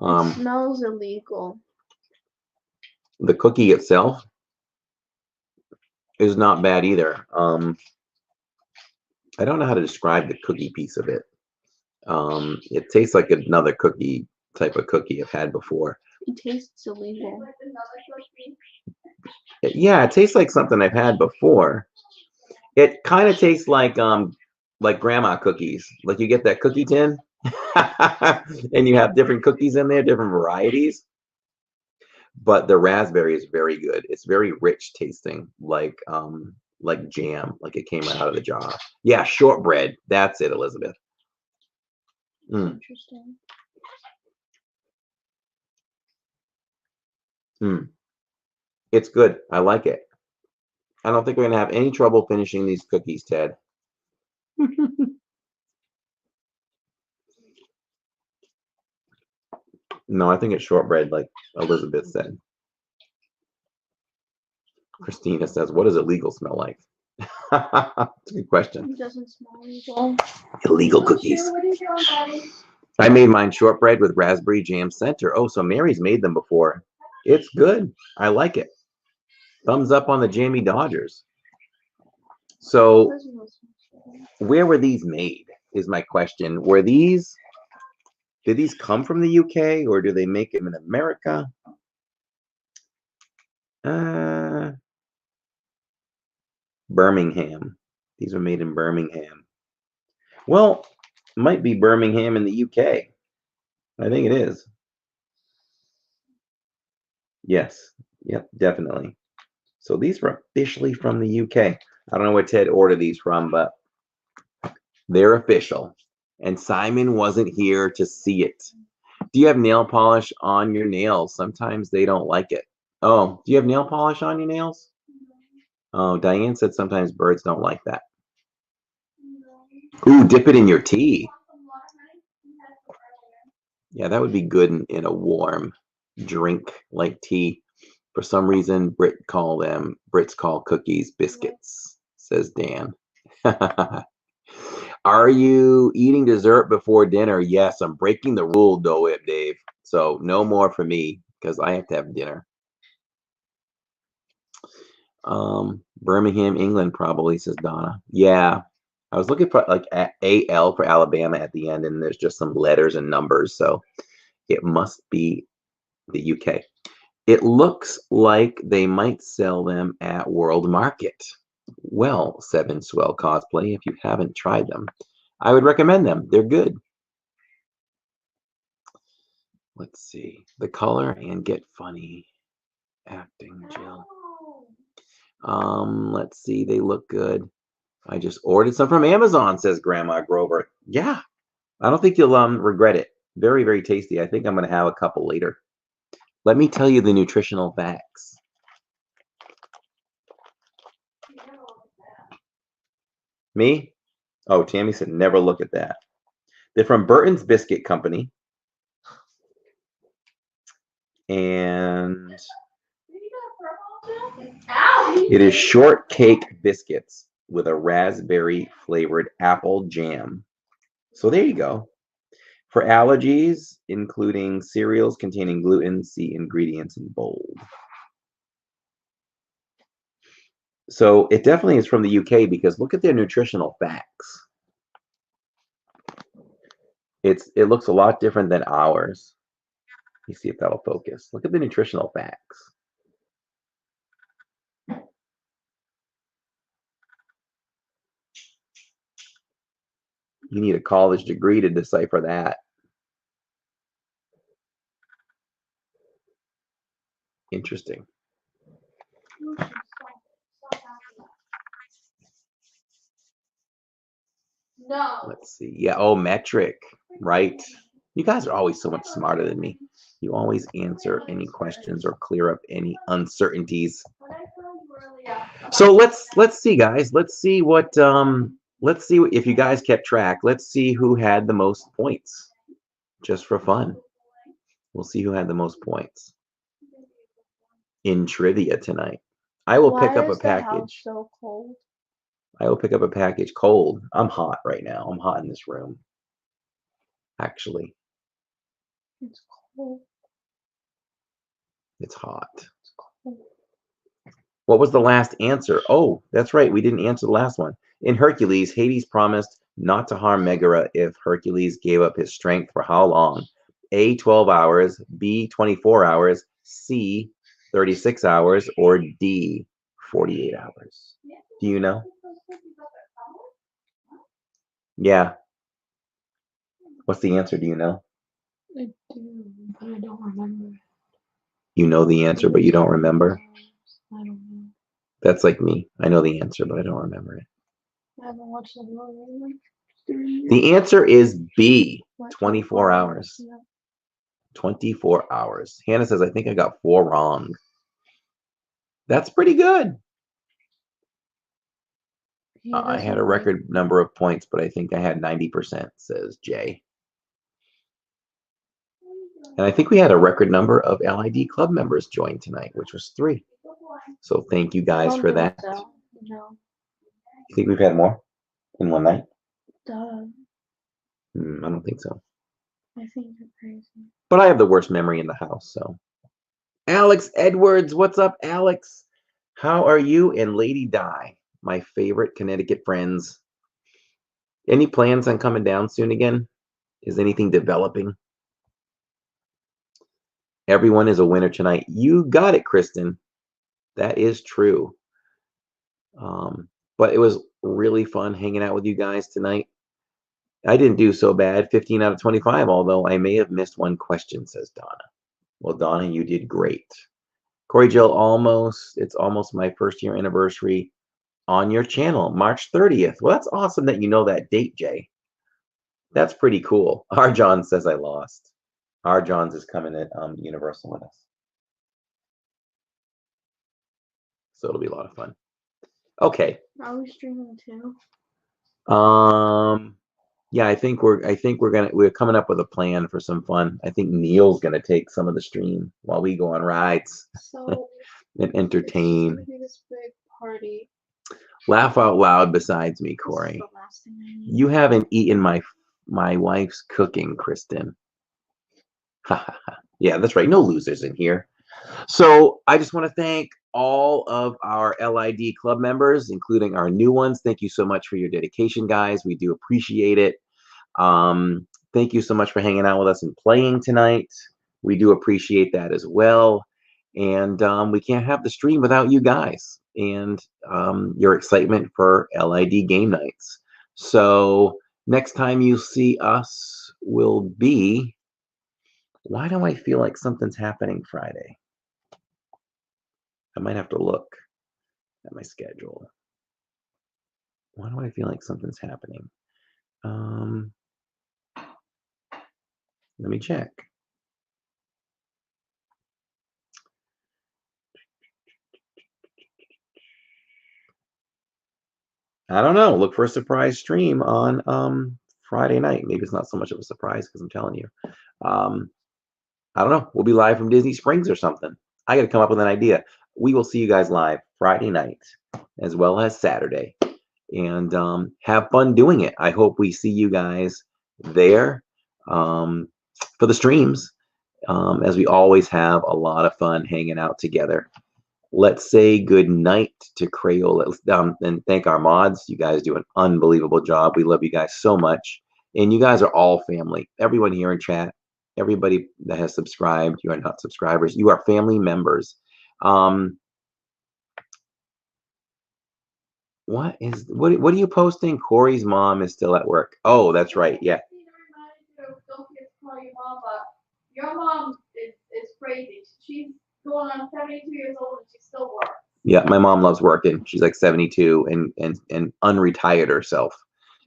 It smells illegal. The cookie itself is not bad either. I don't know how to describe the cookie piece of it. It tastes like another cookie type of cookie I've had before. It tastes illegal. Yeah, it tastes like something I've had before. It kind of tastes like grandma cookies. Like you get that cookie tin and you have different cookies in there, different varieties. But the raspberry is very good. It's very rich tasting, like jam, like it came out of the jar. Yeah, shortbread. That's it, Elizabeth. Interesting. It's good. I like it. I don't think we're gonna have any trouble finishing these cookies, Ted. No, I think it's shortbread, like Elizabeth said. Christina says, "What does illegal smell like?" That's a good question. It doesn't smell illegal. Illegal cookies. What are you doing, buddy? I made mine shortbread with raspberry jam center. Oh, so Mary's made them before. It's good. I like it. Thumbs up on the Jamie Dodgers. So, where were these made? Is my question. Did these come from the UK or do they make them in America? Birmingham. These were made in Birmingham. Well, might be Birmingham in the UK. I think it is. Yes. Yep, definitely. So these were officially from the UK. I don't know where Ted ordered these from, but they're official. And Simon wasn't here to see it. Do you have nail polish on your nails? Sometimes they don't like it. Oh, do you have nail polish on your nails? Oh, Diane said sometimes birds don't like that. Ooh, dip it in your tea. Yeah, that would be good in a warm drink like tea. For some reason, Brits call cookies biscuits, says Dan. Are you eating dessert before dinner? Yes, I'm breaking the rule, though, Dave. So no more for me because I have to have dinner. Birmingham, England, probably, says Donna. Yeah, I was looking for like AL for Alabama at the end, and there's just some letters and numbers, so it must be the UK. It looks like they might sell them at World Market. Well, Seven Swell Cosplay, if you haven't tried them, I would recommend them. They're good. Let's see. The color and get funny acting, Jill. Let's see. They look good. I just ordered some from Amazon, says Grandma Grover. Yeah, I don't think you'll regret it. Very, very tasty. I think I'm going to have a couple later. Let me tell you the nutritional facts. Me? Oh, Tammy said never look at that. They're from Burton's Biscuit Company. And it is shortcake biscuits with a raspberry flavored apple jam. So there you go. For allergies, including cereals containing gluten, see ingredients in bold. So it definitely is from the UK because look at their nutritional facts. It looks a lot different than ours. Let me see if that'll focus. Look at the nutritional facts. You need a college degree to decipher that. Interesting. No. Let's see. Yeah. Oh, metric. Right. You guys are always so much smarter than me. You always answer any questions or clear up any uncertainties. So let's see, guys. Let's see what let's see if you guys kept track. Let's see who had the most points. Just for fun. We'll see who had the most points in trivia tonight. I will pick up a package. So cold. I will pick up a package cold. I'm hot right now. I'm hot in this room. Actually, It's cold. it's hot. It's cold. What was the last answer? Oh, that's right. We didn't answer the last one. In Hercules, Hades promised not to harm Megara if Hercules gave up his strength for how long? A, 12 hours, B, 24 hours, C, 36 hours, or D, 48 hours. Do you know? Yeah. What's the answer? Do you know? I do, but I don't remember. You know the answer, but you don't remember? I don't know. That's like me. I know the answer, but I don't remember it. I haven't watched the movie in The answer is B, like 24 hours. Yeah. 24 hours. Hannah says, I think I got 4 wrong. That's pretty good. I had a record number of points, but I think I had 90%, says Jay. And I think we had a record number of LID club members join tonight, which was 3. So thank you guys for that. So. No. You think we've had more in one night? Duh. I don't think so. I think you're crazy. But I have the worst memory in the house, so. Alex Edwards, what's up, Alex? How are you and Lady Di, my favorite Connecticut friends? Any plans on coming down soon again? Is anything developing? Everyone is a winner tonight. You got it, Kristen. That is true. But it was really fun hanging out with you guys tonight. I didn't do so bad, 15 out of 25, although I may have missed one question, says Donna. Well, Donna, you did great. Corey Jill, it's almost my first year anniversary on your channel, March 30th. Well, that's awesome that you know that date, Jay. That's pretty cool. R. John says I lost. R. Johns is coming at Universal with us. So it'll be a lot of fun. Okay. Are we streaming too? Yeah, I think we're coming up with a plan for some fun. I think Neil's gonna take some of the stream while we go on rides. So and entertain. It's gonna be this big party. Laugh out loud besides me, Corey. You haven't eaten my wife's cooking, Kristen. Yeah, that's right. No losers in here. So I just want to thank all of our LID club members, including our new ones. Thank you so much for your dedication, guys. We do appreciate it. Thank you so much for hanging out with us and playing tonight. We do appreciate that as well. And we can't have the stream without you guys and your excitement for LID game nights. So next time you see us will be, why do I feel like something's happening Friday? I might have to look at my schedule. Why do I feel like something's happening? Let me check. I don't know. Look for a surprise stream on Friday night. Maybe it's not so much of a surprise because I'm telling you. I don't know. We'll be live from Disney Springs or something. I got to come up with an idea. We will see you guys live Friday night as well as Saturday. And have fun doing it. I hope we see you guys there for the streams, as we always have a lot of fun hanging out together. Let's say good night to Crayola and thank our mods. You guys do an unbelievable job. We love you guys so much. And you guys are all family. Everyone here in chat, everybody that has subscribed, you are not subscribers. You are family members. What are you posting? Corey's mom is still at work. Oh, that's right. Yeah. Don't forget to call your mom, but your mom is crazy. She's going on 72 years old and she still works. Yeah, my mom loves working. She's like 72 and unretired herself.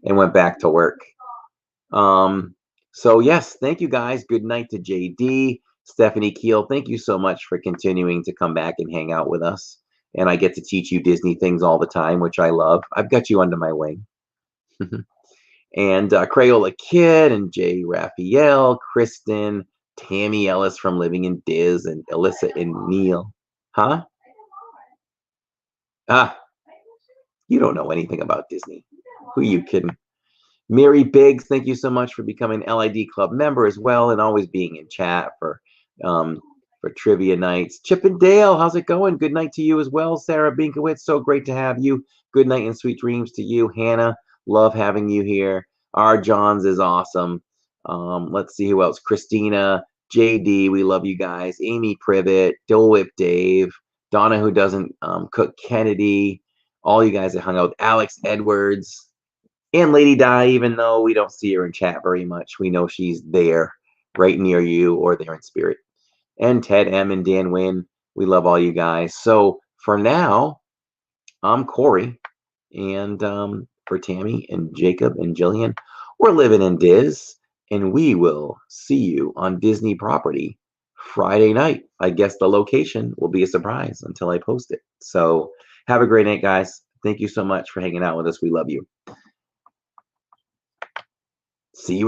and went back to work. So yes, thank you guys. Good night to JD. Stephanie Keel, thank you so much for continuing to come back and hang out with us. And I get to teach you Disney things all the time, which I love. I've got you under my wing. And Crayola Kid and Jay Raphael, Kristen, Tammy Ellis from Living in Diz, and Alyssa and Neil. Huh? Ah, you don't know anything about Disney. Who are you kidding? Mary Biggs, thank you so much for becoming an LID Club member as well, and always being in chat for trivia nights. Chip and Dale, how's it going? Good night to you as well. Sarah Binkowitz, so great to have you. Good night and sweet dreams to you. Hannah, love having you here. R. Johns is awesome. Let's see who else. Christina, JD, we love you guys. Amy Privet, Dole Whip Dave, Donna who doesn't cook Kennedy, all you guys that hung out. Alex Edwards, and Lady Di, even though we don't see her in chat very much, we know she's there, right near you, or there in spirit. And Ted M and Dan Wynn, we love all you guys. So for now, I'm Corey, and for Tammy and Jacob and Jillian, we're living in Diz, and we will see you on Disney property Friday night. I guess the location will be a surprise until I post it. So have a great night, guys. Thank you so much for hanging out with us. We love you. See you.